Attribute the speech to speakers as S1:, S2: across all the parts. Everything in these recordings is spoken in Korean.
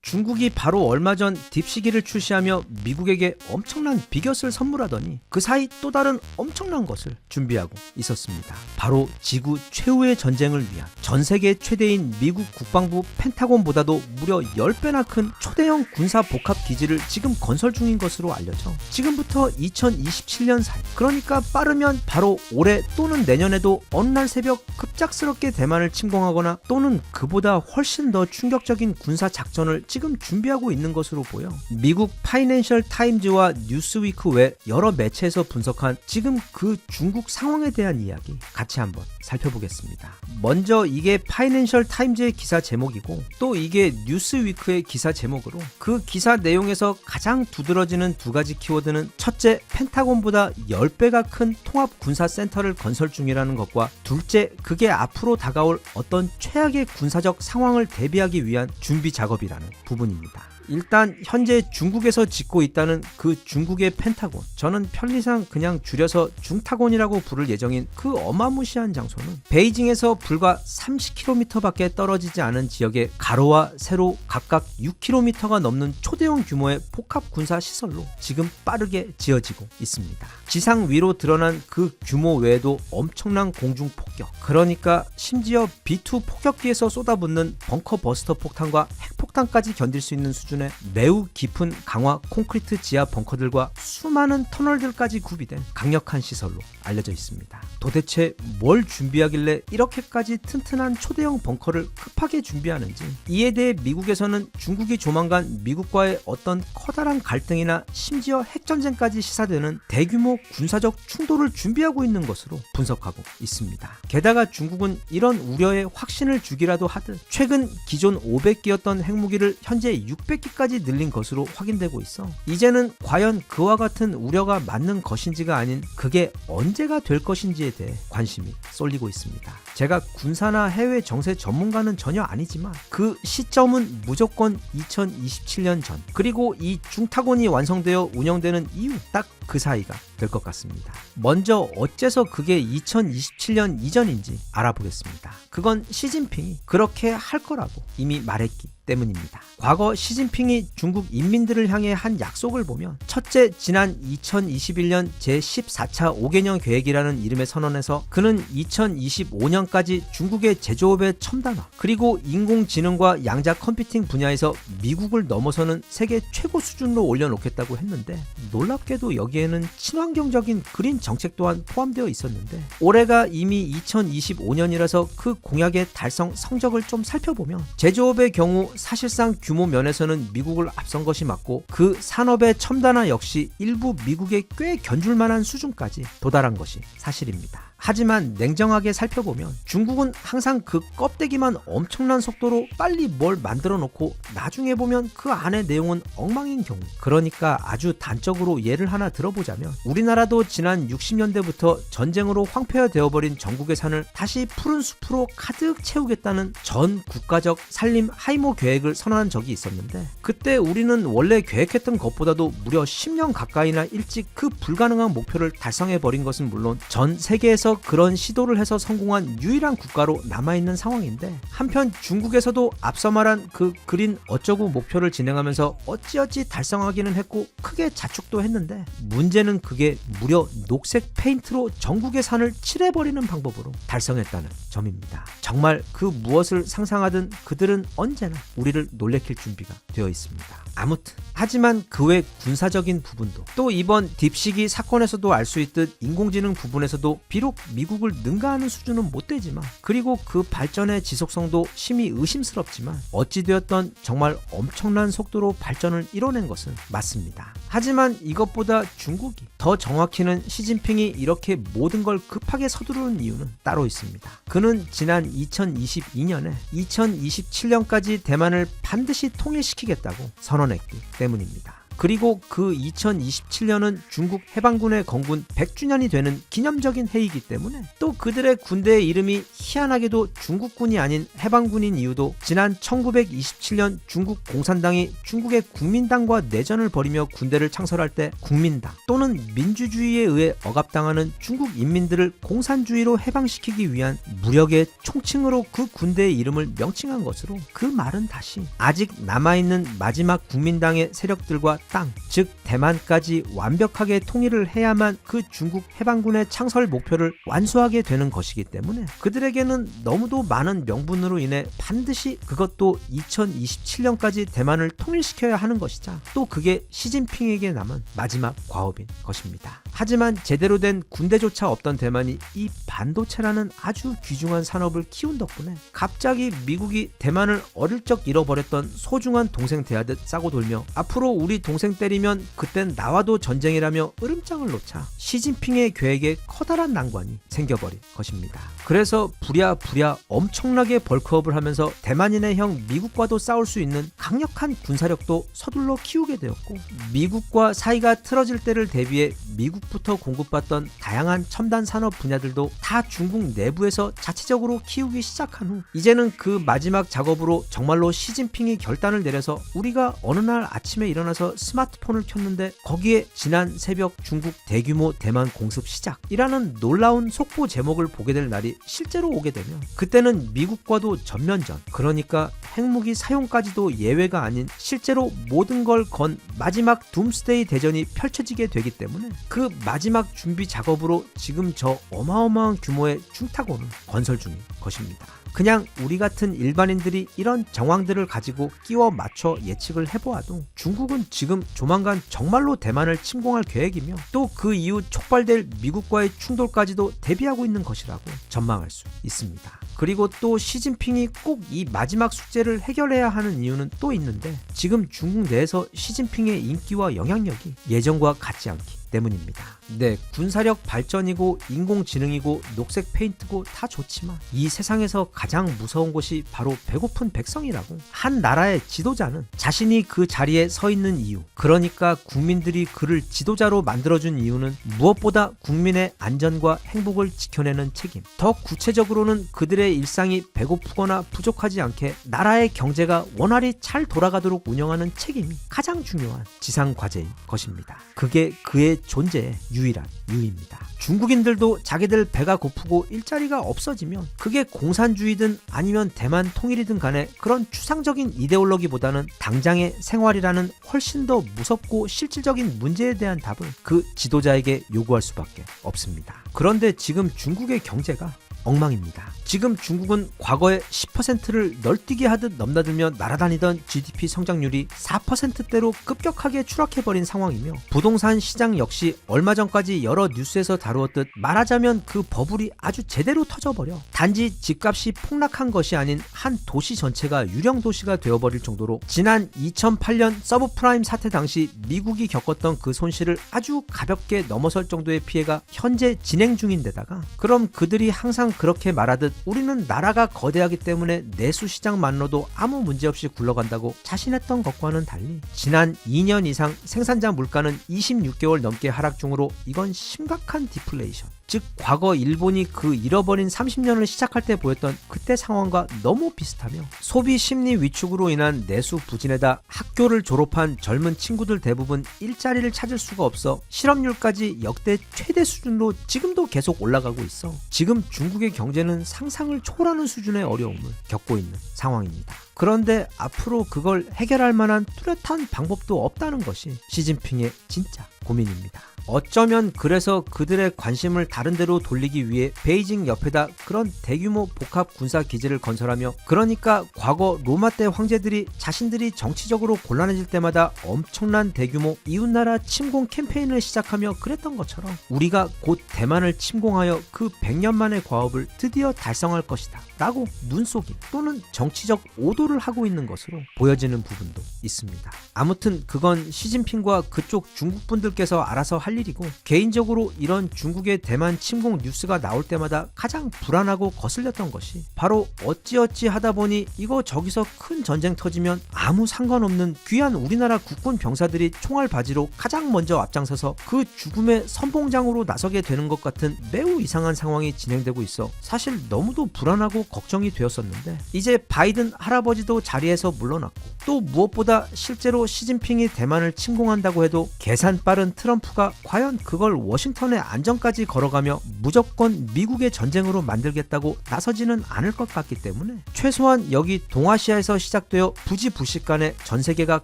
S1: 중국이 바로 얼마 전 딥시기를 출시하며 미국에게 엄청난 비곁을 선물하더니 그 사이 또 다른 엄청난 것을 준비하고 있었습니다. 바로 지구 최후의 전쟁을 위한 전 세계 최대인 미국 국방부 펜타곤보다도 무려 10배나 큰 초대형 군사 복합 기지를 지금 건설 중인 것으로 알려져 지금부터 2027년 사이, 그러니까 빠르면 바로 올해 또는 내년에도 어느 날 새벽 급작스럽게 대만을 침공하거나 또는 그보다 훨씬 더 충격적인 군사 작전을 지금 준비하고 있는 것으로 보여 미국 파이낸셜 타임즈와 뉴스위크 외 여러 매체에서 분석한 지금 그 중국 상황에 대한 이야기 같이 한번 살펴보겠습니다. 먼저 이게 파이낸셜 타임즈의 기사 제목이고 또 이게 뉴스위크의 기사 제목으로 그 기사 내용에서 가장 두드러지는 두 가지 키워드는 첫째, 펜타곤보다 10배가 큰 통합 군사센터를 건설 중이라는 것과 둘째, 그게 앞으로 다가올 어떤 최악의 군사적 상황을 대비하기 위한 준비 작업이라는 부분입니다. 일단 현재 중국에서 짓고 있다는 그 중국의 펜타곤, 저는 편리상 그냥 줄여서 중타곤이라고 부를 예정인 그 어마무시한 장소는 베이징에서 불과 30km 밖에 떨어지지 않은 지역에 가로와 세로 각각 6km가 넘는 초대형 규모의 복합 군사 시설로 지금 빠르게 지어지고 있습니다. 지상 위로 드러난 그 규모 외에도 엄청난 공중 폭격, 그러니까 심지어 B2 폭격기에서 쏟아붓는 벙커 버스터 폭탄과 핵폭탄까지 견딜 수 있는 수준의 매우 깊은 강화 콘크리트 지하 벙커들과 수많은 터널들까지 구비된 강력한 시설로 알려져 있습니다. 도대체 뭘 준비하길래 이렇게까지 튼튼한 초대형 벙커를 급하게 준비하는지, 이에 대해 미국에서는 중국이 조만간 미국과의 어떤 커다란 갈등이나 심지어 핵전쟁까지 시사되는 대규모 군사적 충돌을 준비하고 있는 것으로 분석하고 있습니다. 게다가 중국은 이런 우려에 확신을 주기라도 하듯 최근 기존 500기였던 핵무기를 현재 600기까지 늘린 것으로 확인되고 있어 이제는 과연 그와 같은 우려가 맞는 것인지가 아닌 그게 언제가 될 것인지에 대해 관심이 쏠리고 있습니다. 제가 군사나 해외 정세 전문가는 전혀 아니지만 그 시점은 무조건 2027년 전, 그리고 이 중타곤이 완성되어 운영되는 이후 딱 그 사이가 될 것 같습니다. 먼저 어째서 그게 2027년 이전인지 알아보겠습니다. 그건 시진핑이 그렇게 할 거라고 이미 말했기 때문입니다. 과거 시진핑이 중국 인민들을 향해 한 약속을 보면 첫째, 지난 2021년 제14차 5개년 계획이라는 이름의 선언에서 그는 2025년까지 중국의 제조업의 첨단화 그리고 인공지능과 양자 컴퓨팅 분야에서 미국을 넘어서는 세계 최고 수준으로 올려놓겠다고 했는데, 놀랍게도 여기에는 친환경적인 그린 정책 또한 포함되어 있었는데 올해가 이미 2025년이라서 그 공약의 달성 성적을 좀 살펴보면 제조업의 경우 사실상 규모 면에서는 미국을 앞선 것이 맞고 그 산업의 첨단화 역시 일부 미국에 꽤 견줄만한 수준까지 도달한 것이 사실입니다. 하지만 냉정하게 살펴보면 중국은 항상 그 껍데기만 엄청난 속도로 빨리 뭘 만들어 놓고 나중에 보면 그 안의 내용은 엉망인 경우, 그러니까 아주 단적으로 예를 하나 들어보자면 우리나라도 지난 60년대부터 전쟁으로 황폐화되어버린 전국의 산을 다시 푸른 숲으로 가득 채우겠다는 전 국가적 산림 하이모 계획을 선언한 적이 있었는데, 그때 우리는 원래 계획했던 것보다도 무려 10년 가까이나 일찍 그 불가능한 목표를 달성해버린 것은 물론 전 세계에서 그런 시도를 해서 성공한 유일한 국가로 남아있는 상황인데, 한편 중국에서도 앞서 말한 그 그린 어쩌고 목표를 진행하면서 어찌어찌 달성하기는 했고 크게 자축도 했는데, 문제는 그게 무려 녹색 페인트로 전국의 산을 칠해버리는 방법으로 달성했다는 점입니다. 정말 그 무엇을 상상하든 그들은 언제나 우리를 놀래킬 준비가 되어 있습니다. 아무튼 하지만 그 외 군사적인 부분도, 또 이번 딥시기 사건에서도 알 수 있듯 인공지능 부분에서도 비록 미국을 능가하는 수준은 못 되지만, 그리고 그 발전의 지속성도 심히 의심스럽지만 어찌되었던 정말 엄청난 속도로 발전을 이뤄낸 것은 맞습니다. 하지만 이것보다 중국이, 더 정확히는 시진핑이 이렇게 모든 걸 급하게 서두르는 이유는 따로 있습니다. 그는 지난 2022년에 2027년까지 대만을 반드시 통일시키겠다고 선언했기 때문입니다. 그리고 그 2027년은 중국 해방군의 건군 100주년이 되는 기념적인 해이기 때문에 또 그들의 군대의 이름이 희한하게도 중국군이 아닌 해방군인 이유도 지난 1927년 중국 공산당이 중국의 국민당과 내전을 벌이며 군대를 창설할 때 국민당 또는 민주주의에 의해 억압당하는 중국 인민들을 공산주의로 해방시키기 위한 무력의 총칭으로 그 군대의 이름을 명칭한 것으로 그 말은 다시 아직 남아있는 마지막 국민당의 세력들과 땅, 즉 대만까지 완벽하게 통일을 해야만 그 중국 해방군의 창설 목표를 완수하게 되는 것이기 때문에 그들에게는 너무도 많은 명분으로 인해 반드시 그것도 2027년까지 대만을 통일시켜야 하는 것이자 또 그게 시진핑에게 남은 마지막 과업인 것입니다. 하지만 제대로 된 군대조차 없던 대만이 이 반도체라는 아주 귀중한 산업을 키운 덕분에 갑자기 미국이 대만을 어릴 적 잃어버렸던 소중한 동생 대하듯 싸고 돌며 앞으로 우리 동생 때리면 그땐 나와도 전쟁이라며 으름장을 놓자 시진핑의 계획에 커다란 난관이 생겨버린 것입니다. 그래서 부랴부랴 엄청나게 벌크업을 하면서 대만인의 형 미국과도 싸울 수 있는 강력한 군사력도 서둘러 키우게 되었고 미국과 사이가 틀어질 때를 대비해 미국부터 공급받던 다양한 첨단 산업 분야들도 다 중국 내부에서 자체적으로 키우기 시작한 후 이제는 그 마지막 작업으로 정말로 시진핑이 결단을 내려서 우리가 어느 날 아침에 일어나서 스마트폰을 켰는데 거기에 지난 새벽 중국 대규모 대만 공습 시작이라는 놀라운 속보 제목을 보게 될 날이 실제로 오게 되면 그때는 미국과도 전면전, 그러니까 핵무기 사용까지도 예외가 아닌 실제로 모든 걸 건 마지막 둠스데이 대전이 펼쳐지게 되기 때문에 그 마지막 준비 작업으로 지금 저 어마어마한 규모의 중타곤을 건설 중인 것입니다. 그냥 우리 같은 일반인들이 이런 정황들을 가지고 끼워 맞춰 예측을 해보아도 중국은 지금 조만간 정말로 대만을 침공할 계획이며 또 그 이후 촉발될 미국과의 충돌까지도 대비하고 있는 것이라고 전망할 수 있습니다. 그리고 또 시진핑이 꼭 이 마지막 숙제를 해결해야 하는 이유는 또 있는데 지금 중국 내에서 시진핑의 인기와 영향력이 예전과 같지 않기 때문입니다. 네, 군사력 발전이고 인공지능이고 녹색 페인트고 다 좋지만 이 세상에서 가장 무서운 것이 바로 배고픈 백성이라고 한 나라의 지도자는 자신이 그 자리에 서 있는 이유, 그러니까 국민들이 그를 지도자로 만들어준 이유는 무엇보다 국민의 안전과 행복을 지켜내는 책임, 더 구체적으로는 그들의 일상이 배고프거나 부족하지 않게 나라의 경제가 원활히 잘 돌아가도록 운영하는 책임이 가장 중요한 지상과제인 것입니다. 그게 그의 존재의 유일한 이유입니다. 중국인들도 자기들 배가 고프고 일자리가 없어지면 그게 공산주의든 아니면 대만 통일이든 간에 그런 추상적인 이데올로기보다는 당장의 생활이라는 훨씬 더 무섭고 실질적인 문제에 대한 답을 그 지도자에게 요구할 수밖에 없습니다. 그런데 지금 중국의 경제가 엉망입니다. 지금 중국은 과거에 10%를 널뛰게 하듯 넘나들며 날아다니던 GDP 성장률이 4%대로 급격하게 추락해버린 상황이며 부동산 시장 역시 얼마 전까지 여러 뉴스에서 다루었듯 말하자면 그 버블이 아주 제대로 터져버려 단지 집값이 폭락한 것이 아닌 한 도시 전체가 유령 도시가 되어버릴 정도로 지난 2008년 서브프라임 사태 당시 미국이 겪었던 그 손실을 아주 가볍게 넘어설 정도의 피해가 현재 진행 중인데다가 그럼 그들이 항상 그렇게 말하듯 우리는 나라가 거대하기 때문에 내수 시장만로도 아무 문제없이 굴러간다고 자신했던 것과는 달리 지난 2년 이상 생산자 물가는 26개월 넘게 하락 중으로 이건 심각한 디플레이션, 즉 과거 일본이 그 잃어버린 30년을 시작할 때 보였던 그때 상황과 너무 비슷하며 소비 심리 위축으로 인한 내수 부진에다 학교를 졸업한 젊은 친구들 대부분 일자리를 찾을 수가 없어 실업률까지 역대 최대 수준으로 지금도 계속 올라가고 있어 지금 중국의 경제는 상상을 초월하는 수준의 어려움을 겪고 있는 상황입니다. 그런데 앞으로 그걸 해결할 만한 뚜렷한 방법도 없다는 것이 시진핑의 진짜 고민입니다. 어쩌면 그래서 그들의 관심을 다른 데로 돌리기 위해 베이징 옆에다 그런 대규모 복합 군사 기지를 건설하며 그러니까 과거 로마 때 황제들이 자신들이 정치적으로 곤란해질 때마다 엄청난 대규모 이웃나라 침공 캠페인을 시작하며 그랬던 것처럼 우리가 곧 대만을 침공하여 그 100년 만의 과업을 드디어 달성할 것이다 라고 눈속임 또는 정치적 오도를 하고 있는 것으로 보여지는 부분도 있습니다. 아무튼 그건 시진핑과 그쪽 중국분들께 중국께서 알아서 할 일이고, 개인적으로 이런 중국의 대만 침공 뉴스가 나올 때마다 가장 불안하고 거슬렸던 것이 바로 어찌어찌 하다 보니 이거 저기서 큰 전쟁 터지면 아무 상관없는 귀한 우리나라 국군 병사들이 총알 바지로 가장 먼저 앞장서서 그 죽음의 선봉장으로 나서게 되는 것 같은 매우 이상한 상황이 진행되고 있어 사실 너무도 불안하고 걱정이 되었었는데, 이제 바이든 할아버지도 자리에서 물러났고, 또 무엇보다 실제로 시진핑이 대만을 침공한다고 해도 계산 빠른 트럼프가 과연 그걸 워싱턴의 안전까지 걸어가며 무조건 미국의 전쟁으로 만들겠다고 나서지는 않을 것 같기 때문에, 최소한 여기 동아시아에서 시작되어 부지불식간에 전 세계가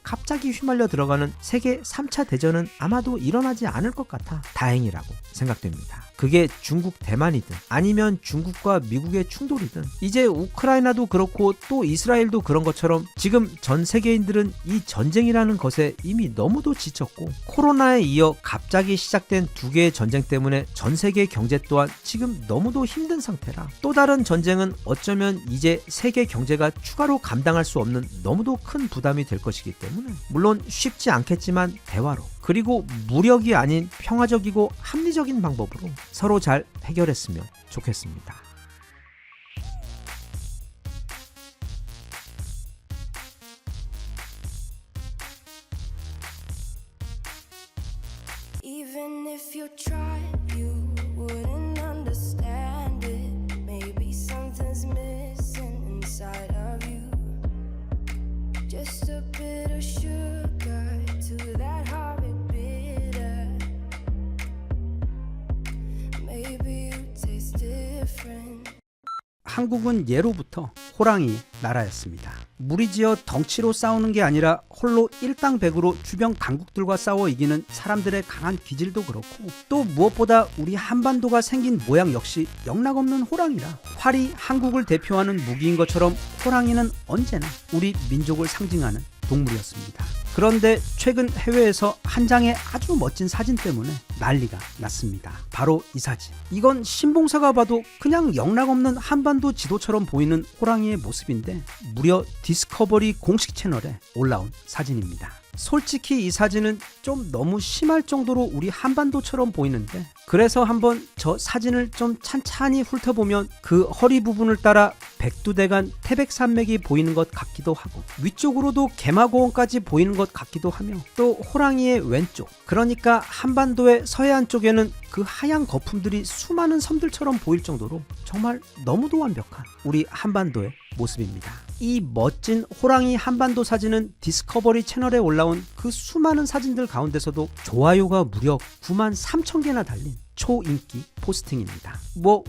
S1: 갑자기 휘말려 들어가는 세계 3차 대전은 아마도 일어나지 않을 것 같아 다행이라고 생각됩니다. 그게 중국 대만이든 아니면 중국과 미국의 충돌이든, 이제 우크라이나도 그렇고 또 이스라엘도 그런 것처럼 지금 전 세계인들은 이 전쟁이라는 것에 이미 너무도 지쳤고, 코로나에 이어 갑자기 시작된 두 개의 전쟁 때문에 전 세계 경제 또한 지금 너무도 힘든 상태라, 또 다른 전쟁은 어쩌면 이제 세계 경제가 추가로 감당할 수 없는 너무도 큰 부담이 될 것이기 때문에, 물론 쉽지 않겠지만 대화로, 그리고 무력이 아닌 평화적이고 합리적인 방법으로 서로 잘 해결했으면 좋겠습니다.
S2: Even if you tried, you wouldn't understand it. Maybe something's missing inside of you. Just a bit of sugar to that horrid bitter. Maybe you taste different.
S3: 한국은 예로부터 호랑이 나라였습니다. 무리지어 덩치로 싸우는 게 아니라 홀로 일당백으로 주변 강국들과 싸워 이기는 사람들의 강한 기질도 그렇고, 또 무엇보다 우리 한반도가 생긴 모양 역시 영락없는 호랑이라 활이 한국을 대표하는 무기인 것처럼 호랑이는 언제나 우리 민족을 상징하는 동물이었습니다. 그런데 최근 해외에서 한 장의 아주 멋진 사진 때문에 난리가 났습니다. 바로 이 사진. 이건 신봉사가 봐도 그냥 영락없는 한반도 지도처럼 보이는 호랑이의 모습인데, 무려 디스커버리 공식 채널에 올라온 사진입니다. 솔직히 이 사진은 좀 너무 심할 정도로 우리 한반도처럼 보이는데, 그래서 한번 저 사진을 좀 찬찬히 훑어보면 그 허리 부분을 따라 백두대간 태백산맥이 보이는 것 같기도 하고, 위쪽으로도 개마고원까지 보이는 것 같기도 하며, 또 호랑이의 왼쪽, 그러니까 한반도의 서해안 쪽에는 그 하얀 거품들이 수많은 섬들처럼 보일 정도로 정말 너무도 완벽한 우리 한반도의 모습입니다. 이 멋진 호랑이 한반도 사진은 디스커버리 채널에 올라온 그 수많은 사진들 가운데서도 좋아요가 무려 93,000개나 달린 초인기 포스팅입니다.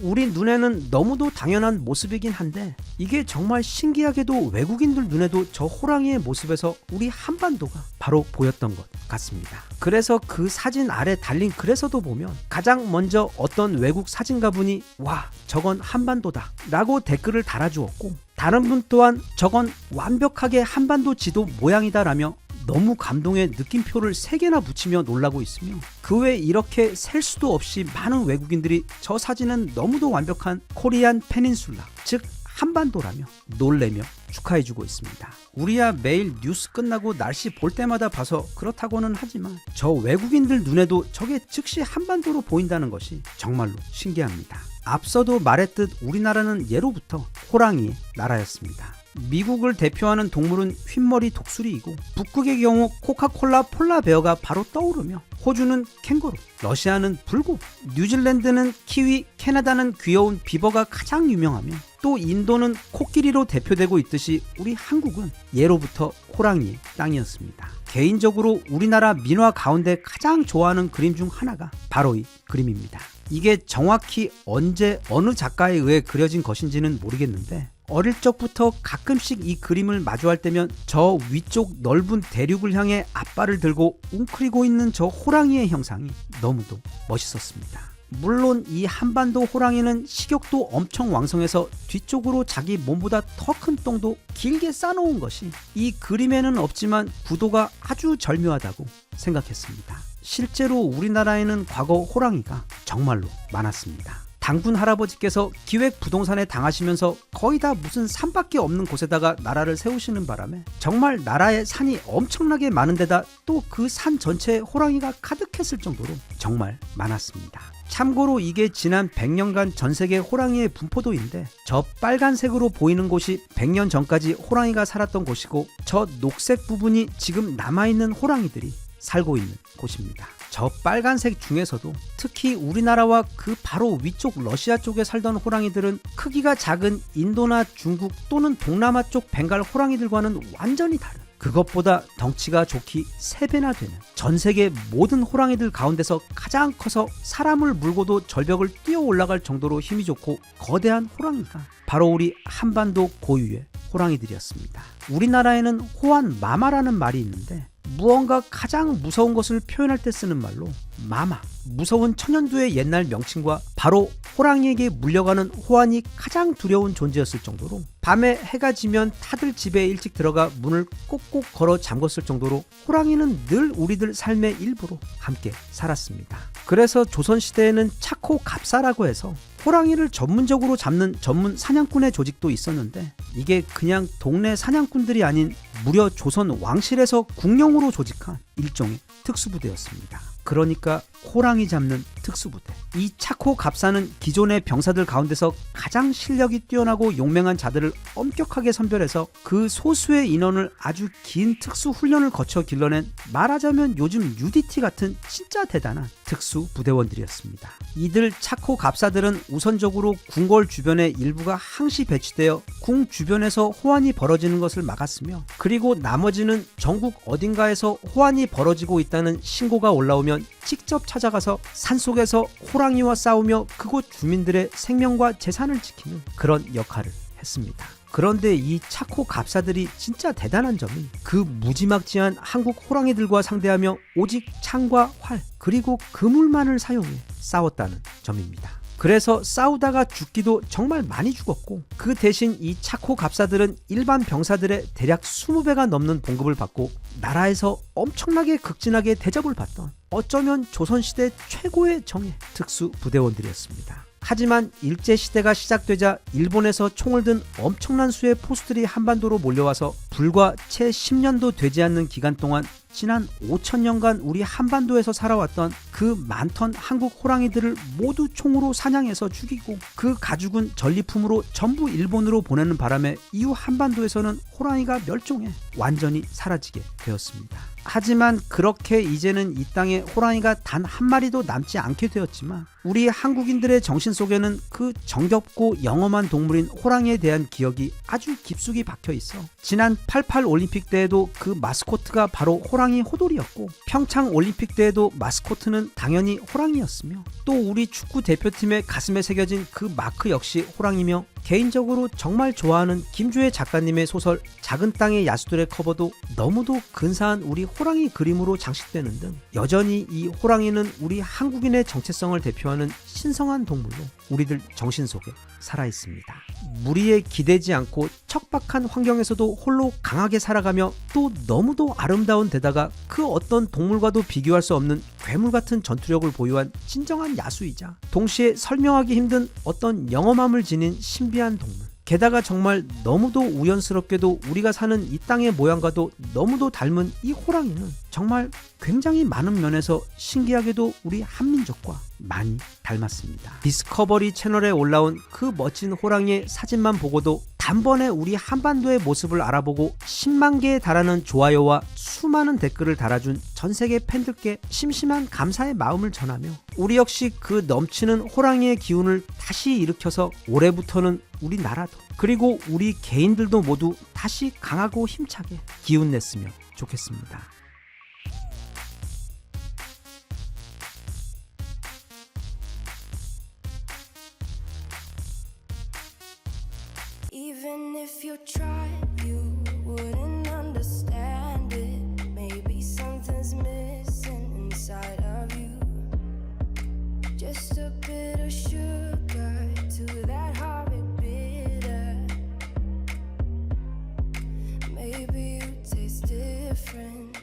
S3: 우리 눈에는 너무도 당연한 모습이긴 한데, 이게 정말 신기하게도 외국인들 눈에도 저 호랑이의 모습에서 우리 한반도가 바로 보였던 것 같습니다. 그래서 그 사진 아래 달린 글에서도 보면 가장 먼저 어떤 외국 사진가분이 "와, 저건 한반도다" 라고 댓글을 달아주었고, 다른 분 또한 "저건 완벽하게 한반도 지도 모양이다" 라며 너무 감동의 느낌표를 3개나 붙이며 놀라고 있으며, 그 외 이렇게 셀 수도 없이 많은 외국인들이 저 사진은 너무도 완벽한 코리안 페닌슐라, 즉 한반도라며 놀래며 축하해주고 있습니다. 우리야 매일 뉴스 끝나고 날씨 볼 때마다 봐서 그렇다고는 하지만, 저 외국인들 눈에도 저게 즉시 한반도로 보인다는 것이 정말로 신기합니다. 앞서도 말했듯 우리나라는 예로부터 호랑이의 나라였습니다. 미국을 대표하는 동물은 흰머리 독수리이고, 북극의 경우 코카콜라 폴라베어가 바로 떠오르며, 호주는 캥거루, 러시아는 불고, 뉴질랜드는 키위, 캐나다는 귀여운 비버가 가장 유명하며, 또 인도는 코끼리로 대표되고 있듯이 우리 한국은 예로부터 호랑이의 땅이었습니다. 개인적으로 우리나라 민화 가운데 가장 좋아하는 그림 중 하나가 바로 이 그림입니다. 이게 정확히 언제 어느 작가에 의해 그려진 것인지는 모르겠는데, 어릴 적부터 가끔씩 이 그림을 마주할 때면 저 위쪽 넓은 대륙을 향해 앞발을 들고 웅크리고 있는 저 호랑이의 형상이 너무도 멋있었습니다. 물론 이 한반도 호랑이는 식욕도 엄청 왕성해서 뒤쪽으로 자기 몸보다 더 큰 똥도 길게 싸놓은 것이 이 그림에는 없지만 구도가 아주 절묘하다고 생각했습니다. 실제로 우리나라에는 과거 호랑이가 정말로 많았습니다. 당군 할아버지께서 기획 부동산에 당하시면서 거의 다 무슨 산밖에 없는 곳에다가 나라를 세우시는 바람에 정말 나라에 산이 엄청나게 많은 데다 또 그 산 전체에 호랑이가 가득했을 정도로 정말 많았습니다. 참고로 이게 지난 100년간 전 세계 호랑이의 분포도인데 저 빨간색으로 보이는 곳이 100년 전까지 호랑이가 살았던 곳이고 저 녹색 부분이 지금 남아있는 호랑이들이 살고 있는 곳입니다. 저 빨간색 중에서도 특히 우리나라와 그 바로 위쪽 러시아 쪽에 살던 호랑이들은 크기가 작은 인도나 중국 또는 동남아 쪽 벵갈 호랑이들과는 완전히 다른, 그것보다 덩치가 좋기 3배나 되는, 전 세계 모든 호랑이들 가운데서 가장 커서 사람을 물고도 절벽을 뛰어 올라갈 정도로 힘이 좋고 거대한 호랑이가 바로 우리 한반도 고유의 호랑이들이었습니다. 우리나라에는 호환 마마라는 말이 있는데 무언가 가장 무서운 것을 표현할 때 쓰는 말로 마마, 무서운 천연두의 옛날 명칭과 바로 호랑이에게 물려가는 호환이 가장 두려운 존재였을 정도로 밤에 해가 지면 타들 집에 일찍 들어가 문을 꼭꼭 걸어 잠궜을 정도로 호랑이는 늘 우리들 삶의 일부로 함께 살았습니다. 그래서 조선시대에는 차코 갑사라고 해서 호랑이를 전문적으로 잡는 전문 사냥꾼의 조직도 있었는데 이게 그냥 동네 사냥꾼들이 아닌 무려 조선 왕실에서 국령으로 조직한 일종의 특수부대였습니다. 그러니까 호랑이 잡는 특수부대. 이 차코 갑사는 기존의 병사들 가운데서 가장 실력이 뛰어나고 용맹한 자들을 엄격하게 선별해서 그 소수의 인원을 아주 긴 특수훈련을 거쳐 길러낸 말하자면 요즘 UDT 같은 진짜 대단한 특수부대원들이었습니다. 이들 차코 갑사들은 우선적으로 궁궐 주변에 일부가 항시 배치되어 궁 주변에서 호환이 벌어지는 것을 막았으며 그리고 나머지는 전국 어딘가에서 호환이 벌어지고 있다는 신고가 올라오면 직접 찾아가서 산속에서 호랑이와 싸우며 그곳 주민들의 생명과 재산을 지키는 그런 역할을 했습니다. 그런데 이 차코 갑사들이 진짜 대단한 점이 그 무지막지한 한국 호랑이들과 상대하며 오직 창과 활 그리고 그물만을 사용해 싸웠다는 점입니다. 그래서 싸우다가 죽기도 정말 많이 죽었고 그 대신 이 차코 갑사들은 일반 병사들의 대략 20배가 넘는 봉급을 받고 나라에서 엄청나게 극진하게 대접을 받던 어쩌면 조선시대 최고의 정예 특수부대원들이었습니다. 하지만 일제시대가 시작되자 일본에서 총을 든 엄청난 수의 포수들이 한반도로 몰려와서 불과 채 10년도 되지 않는 기간 동안 지난 5천년간 우리 한반도에서 살아왔던 그 많던 한국 호랑이들을 모두 총으로 사냥해서 죽이고 그 가죽은 전리품으로 전부 일본으로 보내는 바람에 이후 한반도에서는 호랑이가 멸종해 완전히 사라지게 되었습니다. 하지만 그렇게 이제는 이 땅에 호랑이가 단 한 마리도 남지 않게 되었지만 우리 한국인들의 정신 속에는 그 정겹고 영험한 동물인 호랑이에 대한 기억이 아주 깊숙이 박혀 있어 지난 88 올림픽 때에도 그 마스코트가 바로 호랑이 호돌이였고 평창 올림픽 때에도 마스코트는 당연히 호랑이였으며 또 우리 축구 대표팀의 가슴에 새겨진 그 마크 역시 호랑이며 개인적으로 정말 좋아하는 김주혜 작가님의 소설 작은 땅의 야수들의 커버도 너무도 근사한 우리 호랑이 그림으로 장식되는 등 여전히 이 호랑이는 우리 한국인의 정체성을 대표하는 신성한 동물로 우리들 정신 속에 살아있습니다. 무리에 기대지 않고 척박한 환경에서도 홀로 강하게 살아가며 또 너무도 아름다운 데다가 그 어떤 동물과도 비교할 수 없는 괴물 같은 전투력을 보유한 진정한 야수이자 동시에 설명하기 힘든 어떤 영험함을 지닌 신비한 동물. 게다가 정말 너무도 우연스럽게도 우리가 사는 이 땅의 모양과도 너무도 닮은 이 호랑이는 정말 굉장히 많은 면에서 신기하게도 우리 한민족과 많이 닮았습니다. 디스커버리 채널에 올라온 그 멋진 호랑이의 사진만 보고도 단번에 우리 한반도의 모습을 알아보고 10만 개에 달하는 좋아요와 수많은 댓글을 달아준 전 세계 팬들께 심심한 감사의 마음을 전하며 우리 역시 그 넘치는 호랑이의 기운을 다시 일으켜서 올해부터는 우리나라도 그리고 우리 개인들도 모두 다시 강하고 힘차게 기운냈으면 좋겠습니다.
S2: Even if you tried, you wouldn't understand it. Maybe something's missing inside of you. Just a bit of sugar to that horrid bitter. Maybe you taste different.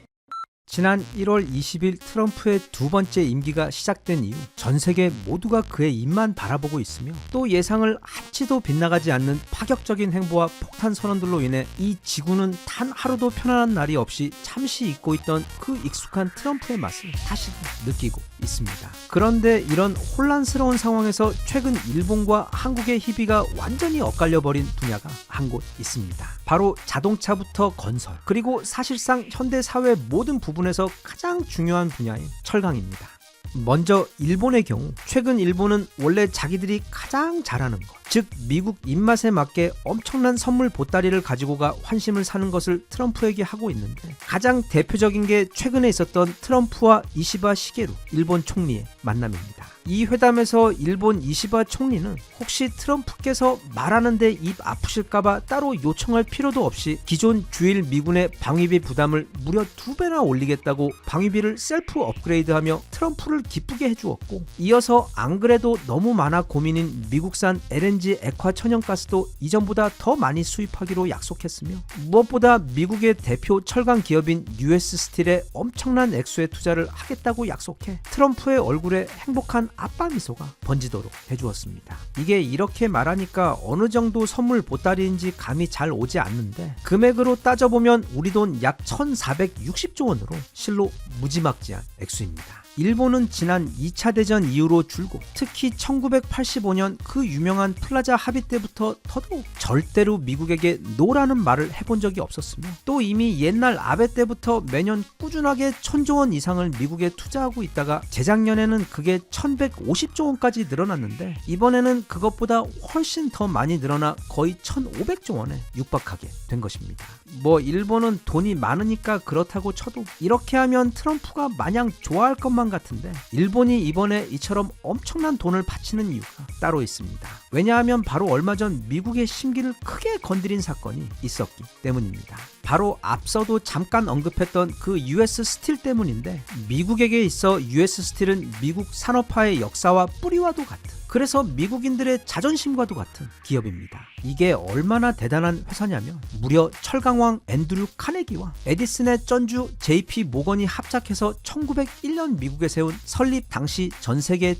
S1: 지난 1월 20일 트럼프의 두 번째 임기가 시작된 이후 전 세계 모두가 그의 입만 바라보고 있으며 또 예상을 한치도 빗나가지 않는 파격적인 행보와 폭탄 선언들로 인해 이 지구는 단 하루도 편안한 날이 없이 잠시 잊고 있던 그 익숙한 트럼프의 맛을 다시 느끼고 있습니다. 그런데 이런 혼란스러운 상황에서 최근 일본과 한국의 희비가 완전히 엇갈려버린 분야가 한 곳 있습니다. 바로 자동차부터 건설, 그리고 사실상 현대 사회 모든 부분에서 가장 중요한 분야인 철강입니다. 먼저 일본의 경우 최근 일본은 원래 자기들이 가장 잘하는 것, 즉 미국 입맛에 맞게 엄청난 선물 보따리를 가지고 가 환심을 사는 것을 트럼프에게 하고 있는데, 가장 대표적인 게 최근에 있었던 트럼프와 이시바 시게루 일본 총리의 만남입니다. 이 회담에서 일본 이시바 총리는 혹시 트럼프께서 말하는데 입 아프실까봐 따로 요청할 필요도 없이 기존 주일 미군의 방위비 부담을 무려 2배나 올리겠다고 방위비를 셀프 업그레이드하며 트럼프를 기쁘게 해주었고, 이어서 안 그래도 너무 많아 고민인 미국산 LNG 액화 천연가스도 이전보다 더 많이 수입하기로 약속했으며, 무엇보다 미국의 대표 철강 기업인 US 스틸에 엄청난 액수의 투자를 하겠다고 약속해 트럼프의 얼굴에 행복한 아빠 미소가 번지도록 해주었습니다. 이게 이렇게 말하니까 어느 정도 선물 보따리인지 감이 잘 오지 않는데, 금액으로 따져보면 우리 돈 약 1460조 원으로 실로 무지막지한 액수입니다. 일본은 지난 2차 대전 이후로 줄고, 특히 1985년 그 유명한 플라자 합의 때부터 더더욱 절대로 미국에게 노라는 말을 해본 적이 없었으며, 또 이미 옛날 아베 때부터 매년 꾸준하게 1000조 원 이상을 미국에 투자하고 있다가 재작년에는 그게 1150조 원까지 늘어났는데, 이번에는 그것보다 훨씬 더 많이 늘어나 거의 1500조 원에 육박하게 된 것입니다. 뭐 일본은 돈이 많으니까 그렇다고 쳐도 이렇게 하면 트럼프가 마냥 좋아할 것만 같은데, 일본이 이번에 이처럼 엄청난 돈을 바치는 이유가 따로 있습니다. 왜냐하면 바로 얼마 전 미국의 심기를 크게 건드린 사건이 있었기 때문입니다. 바로 앞서도 잠깐 언급했던 그 US 스틸 때문인데, 미국에게 있어 US 스틸은 미국 산업화의 역사와 뿌리와도 같은, 그래서 미국인들의 자존심과도 같은 기업입니다. 이게 얼마나 대단한 회사냐면, 무려 철강왕 앤드류 카네기와 에디슨의 쩐주 JP 모건이 합작해서 1901년 미국에 세운 설립 당시 전 세계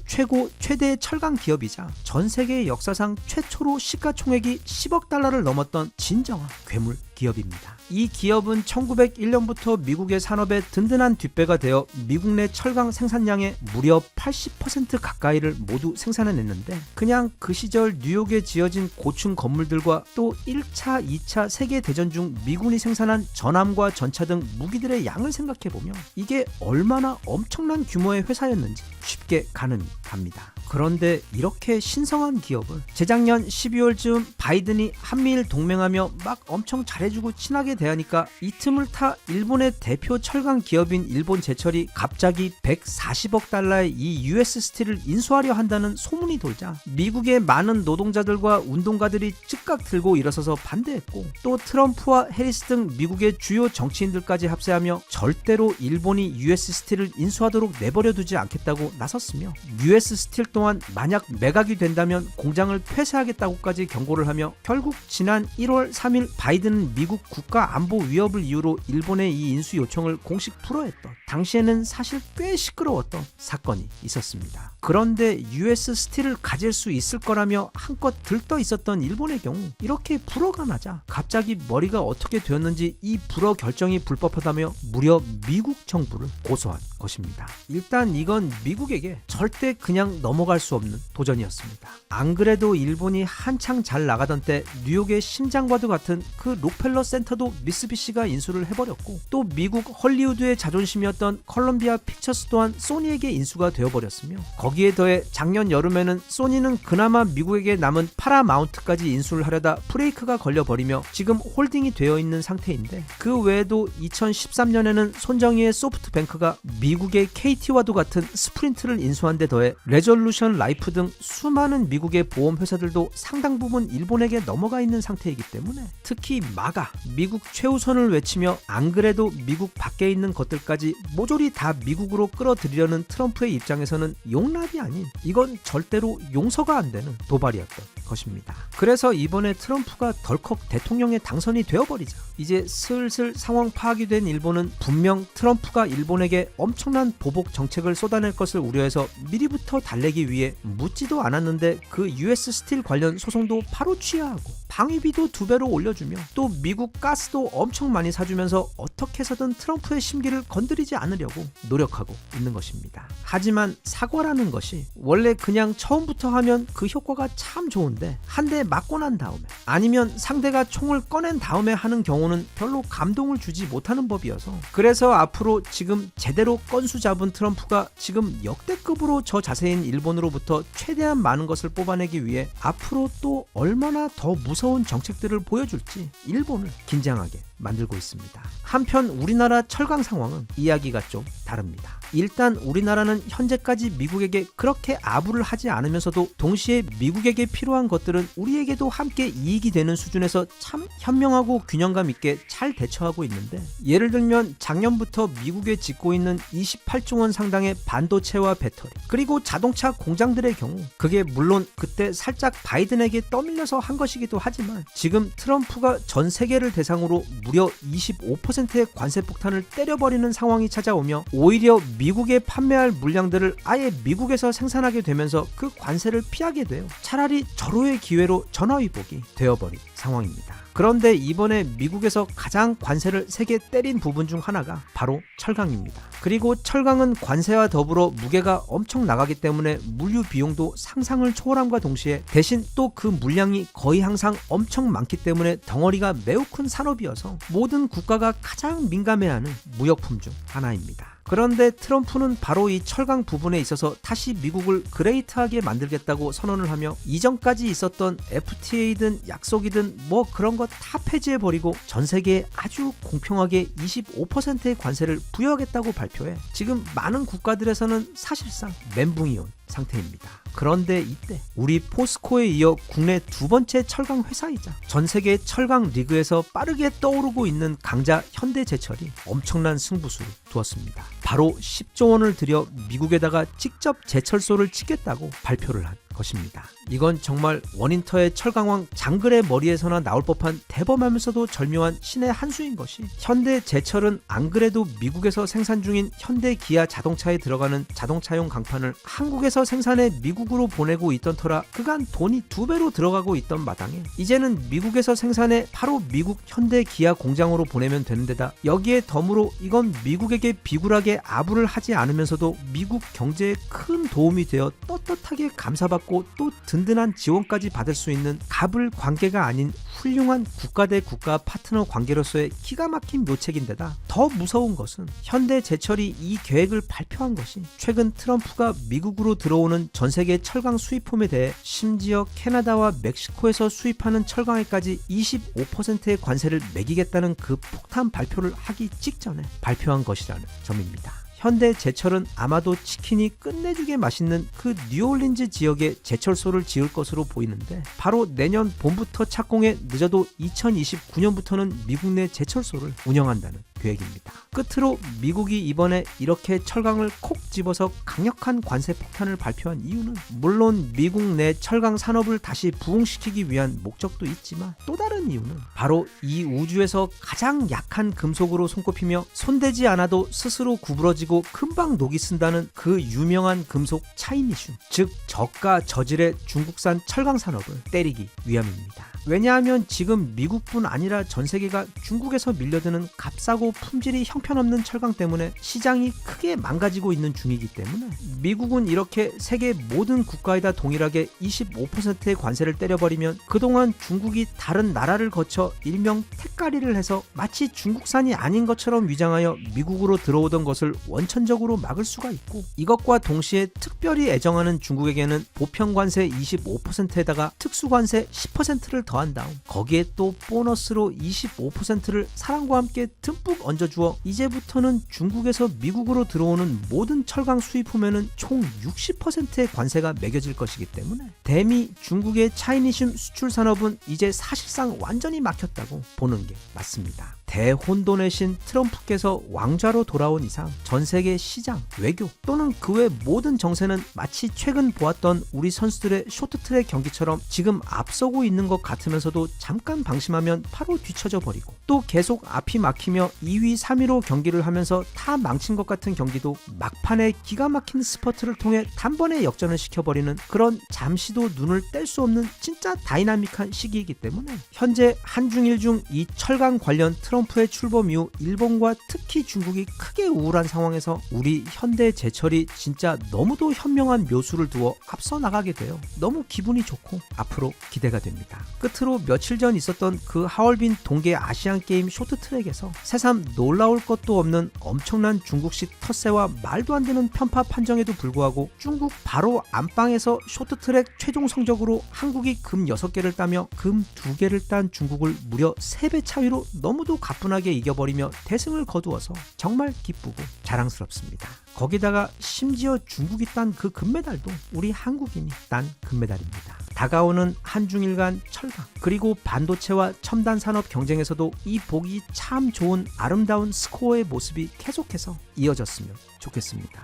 S1: 최대의 철강 기업이자 전 세계 역사상 최초로 시가총액이 10억 달러를 넘었던 진정한 괴물 기업입니다. 이 기업은 1901년부터 미국의 산업의 든든한 뒷배가 되어 미국 내 철강 생산량의 무려 80% 가까이를 모두 생산해냈는데, 그냥 그 시절 뉴욕에 지어진 고층 건물들과 또 1차, 2차 세계대전 중 미군이 생산한 전함과 전차 등 무기들의 양을 생각해보면 이게 얼마나 엄청난 규모의 회사였는지 쉽게 가늠이 갑니다. 그런데 이렇게 신성한 기업을 재작년 12월쯤 바이든이 한미일 동맹하며 막 엄청 잘해주고 친하게 대하니까 이 틈을 타 일본의 대표 철강 기업인 일본제철이 갑자기 140억 달러의 이 US 스틸을 인수하려 한다는 소문이 돌자 미국의 많은 노동자들과 운동가들이 즉각 들고 일어서서 반대했고, 또 트럼프와 해리스 등 미국의 주요 정치인들까지 합세하며 절대로 일본이 US 스틸을 인수하도록 내버려 두지 않겠다고 나섰으며, US 스틸 또한 만약 매각이 된다면 공장을 폐쇄하겠다고까지 경고를 하며, 결국 지난 1월 3일 바이든은 미국 국가 안보 위협을 이유로 일본의 이 인수 요청을 공식 불허했던, 당시에는 사실 꽤 시끄러웠던 사건이 있었습니다. 그런데 US 스틸을 가질 수 있을 거라며 한껏 들떠 있었던 일본의 경우 이렇게 불허가 나자 갑자기 머리가 어떻게 되었는지 이 불허 결정이 불법하다며 무려 미국 정부를 고소한 것입니다. 일단 이건 미국에게 절대 그냥 넘어갈 수 없는 도전이었습니다. 안 그래도 일본이 한창 잘 나가던 때 뉴욕의 심장과도 같은 그 록펠러 센터도 미쓰비시가 인수를 해버렸고, 또 미국 헐리우드의 자존심이었던 컬럼비아 픽처스 또한 소니에게 인수가 되어버렸으며, 거기에 더해 작년 여름에는 소니는 그나마 미국에게 남은 파라마운트까지 인수를 하려다 브레이크가 걸려버리며 지금 홀딩이 되어 있는 상태인데, 그 외에도 2013년에는 손정희의 소프트뱅크가 미국의 KT와도 같은 스프린트를 인수한 데 더해 레졸루션 라이프 등 수많은 미국의 보험회사들도 상당 부분 일본에게 넘어가 있는 상태이기 때문에, 특히 마가 미국 최우선을 외치며 안 그래도 미국 밖에 있는 것들까지 모조리 다 미국으로 끌어들이려는 트럼프의 입장에서는 용납이 아닌, 이건 절대로 용서가 안 되는 도발이었던 것입니다. 그래서 이번에 트럼프가 덜컥 대통령에 당선이 되어버리자 이제 슬슬 상황 파악이 된 일본은 분명 트럼프가 일본에게 엄청난 보복 정책을 쏟아낼 것을 우려해서 미리부터 달래기 위해 묻지도 않았는데 그 US 스틸 관련 소송도 바로 취하하고 방위비도 2배로 올려주며 또 미국 가스도 엄청 많이 사주면서 어떻게 해서든 트럼프의 심기를 건드리지 않으려고 노력하고 있는 것입니다. 하지만 사과라는 것이 원래 그냥 처음부터 하면 그 효과가 참 좋은데 한 대 맞고 난 다음에 아니면 상대가 총을 꺼낸 다음에 하는 경우는 별로 감동을 주지 못하는 법이어서 그래서 앞으로 지금 제대로 건수 잡은 트럼프가 지금 역대급으로 저 자세인 일본으로부터 최대한 많은 것을 뽑아내기 위해 앞으로 또 얼마나 더 무서운 정책들을 보여줄지 일본을 긴장하게 만들고 있습니다. 한편 우리나라 철강 상황은 이야기가 좀 다릅니다. 일단 우리나라는 현재까지 미국에게 그렇게 아부를 하지 않으면서도 동시에 미국에게 필요한 것들은 우리에게도 함께 이익이 되는 수준에서 참 현명하고 균형감 있게 잘 대처하고 있는데 예를 들면 작년부터 미국에 짓고 있는 28조 원 상당의 반도체와 배터리 그리고 자동차 공장들의 경우 그게 물론 그때 살짝 바이든에게 떠밀려서 한 것이기도 하지만 지금 트럼프가 전 세계를 대상으로 무려 25%의 관세 폭탄을 때려버리는 상황이 찾아오며 오히려 미국에 판매할 물량들을 아예 미국에서 생산하게 되면서 그 관세를 피하게 돼요. 차라리 절호의 기회로 전화위복이 되어버린 상황입니다. 그런데 이번에 미국에서 가장 관세를 세게 때린 부분 중 하나가 바로 철강입니다. 그리고 철강은 관세와 더불어 무게가 엄청 나가기 때문에 물류 비용도 상상을 초월함과 동시에 대신 또 그 물량이 거의 항상 엄청 많기 때문에 덩어리가 매우 큰 산업이어서 모든 국가가 가장 민감해하는 무역품 중 하나입니다. 그런데 트럼프는 바로 이 철강 부분에 있어서 다시 미국을 그레이트하게 만들겠다고 선언을 하며 이전까지 있었던 FTA든 약속이든 뭐 그런 거 다 폐지해버리고 전 세계에 아주 공평하게 25%의 관세를 부여하겠다고 발표해 지금 많은 국가들에서는 사실상 멘붕이 온 상태입니다. 그런데 이때 우리 포스코에 이어 국내 두 번째 철강 회사이자 전 세계 철강 리그에서 빠르게 떠오르고 있는 강자 현대제철이 엄청난 승부수를 두었습니다. 바로 10조 원을 들여 미국에다가 직접 제철소를 짓겠다고 발표를 한 것입니다. 이건 정말 원인터의 철강왕 장글의 머리에서나 나올 법한 대범하면서도 절묘한 신의 한 수인 것이 현대제철은 안 그래도 미국에서 생산 중인 현대 기아 자동차에 들어가는 자동차용 강판을 한국에서 생산해 미국으로 보내고 있던 터라 그간 돈이 2배로 들어가고 있던 마당에 이제는 미국에서 생산해 바로 미국 현대 기아 공장으로 보내면 되는 데다 여기에 덤으로 이건 미국에게 비굴하게 아부를 하지 않으면서도 미국 경제에 큰 도움이 되어 떳떳하게 감사받고 또 든든한 지원까지 받을 수 있는 갑을 관계가 아닌 훌륭한 국가 대 국가 파트너 관계로서의 기가 막힌 묘책인데다 더 무서운 것은 현대제철이 이 계획을 발표한 것이 최근 트럼프가 미국으로 들어오는 전 세계 철강 수입품에 대해 심지어 캐나다와 멕시코에서 수입하는 철강에까지 25%의 관세를 매기겠다는 그 폭탄 발표를 하기 직전에 발표한 것이라는 점입니다. 현대제철은 아마도 치킨이 끝내주게 맛있는 그 뉴올린즈 지역에 제철소를 지을 것으로 보이는데 바로 내년 봄부터 착공해 늦어도 2029년부터는 미국 내 제철소를 운영한다는 계획입니다. 끝으로 미국이 이번에 이렇게 철강을 콕 집어서 강력한 관세 폭탄을 발표한 이유는 물론 미국 내 철강 산업을 다시 부흥시키기 위한 목적도 있지만 또 다른 이유는 바로 이 우주에서 가장 약한 금속으로 손꼽히며 손대지 않아도 스스로 구부러지고 금방 녹이 쓴다는 그 유명한 금속 차이니슘, 즉 저가 저질의 중국산 철강 산업을 때리기 위함입니다. 왜냐하면 지금 미국뿐 아니라 전 세계가 중국에서 밀려드는 값싸고 품질이 형편없는 철강 때문에 시장이 크게 망가지고 있는 중이기 때문에 미국은 이렇게 세계 모든 국가에다 동일하게 25%의 관세를 때려버리면 그동안 중국이 다른 나라를 거쳐 일명 택가리를 해서 마치 중국산이 아닌 것처럼 위장하여 미국으로 들어오던 것을 원천적으로 막을 수가 있고 이것과 동시에 특별히 애정하는 중국에게는 보편관세 25%에다가 특수관세 10%를 더한 다음 거기에 또 보너스로 25%를 사랑과 함께 듬뿍 얹어주어 이제부터는 중국에서 미국으로 들어오는 모든 철강 수입품에는 총 60%의 관세가 매겨질 것이기 때문에 대미 중국의 차이니슘 수출 산업은 이제 사실상 완전히 막혔다고 보는 게 맞습니다. 대혼돈의 신 트럼프께서 왕좌로 돌아온 이상 전 세계 시장, 외교 또는 그 외 모든 정세는 마치 최근 보았던 우리 선수들의 쇼트트랙 경기처럼 지금 앞서고 있는 것 같으면서도 잠깐 방심하면 바로 뒤처져 버리고 또 계속 앞이 막히며 2위, 3위로 경기를 하면서 다 망친 것 같은 경기도 막판에 기가 막힌 스퍼트를 통해 단번에 역전을 시켜버리는 그런 잠시도 눈을 뗄 수 없는 진짜 다이나믹한 시기이기 때문에 현재 한중일 중 이 철강 관련 트럼프의 출범 이후 일본과 특히 중국이 크게 우울한 상황에서 우리 현대 제철이 진짜 너무도 현명한 묘수를 두어 앞서 나가게 되어 너무 기분이 좋고 앞으로 기대가 됩니다. 끝으로 며칠 전 있었던 그 하얼빈 동계 아시안게임 쇼트트랙에서 새삼 놀라울 것도 없는 엄청난 중국식 텃세와 말도 안 되는 편파 판정에도 불구하고 중국 바로 안방에서 쇼트트랙 최종 성적으로 한국이 금 6개를 따며 금 2개를 딴 중국을 무려 3배 차이로 너무도 가뿐하게 이겨버리며 대승을 거두어서 정말 기쁘고 자랑스럽습니다. 거기다가 심지어 중국이 딴 그 금메달도 우리 한국인이 딴 금메달입니다. 다가오는 한중일 간 철강 그리고 반도체와 첨단 산업 경쟁에서도 이 보기 참 좋은 아름다운 스코어의 모습이 계속해서 이어졌으면 좋겠습니다.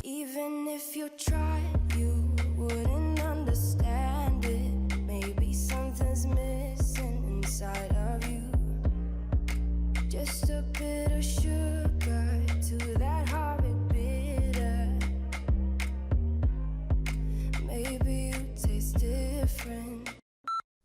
S2: Even if you tried, you wouldn't understand it. Maybe something's missing inside of you. Just a bit of sugar to that horrid bitter. Maybe you taste different.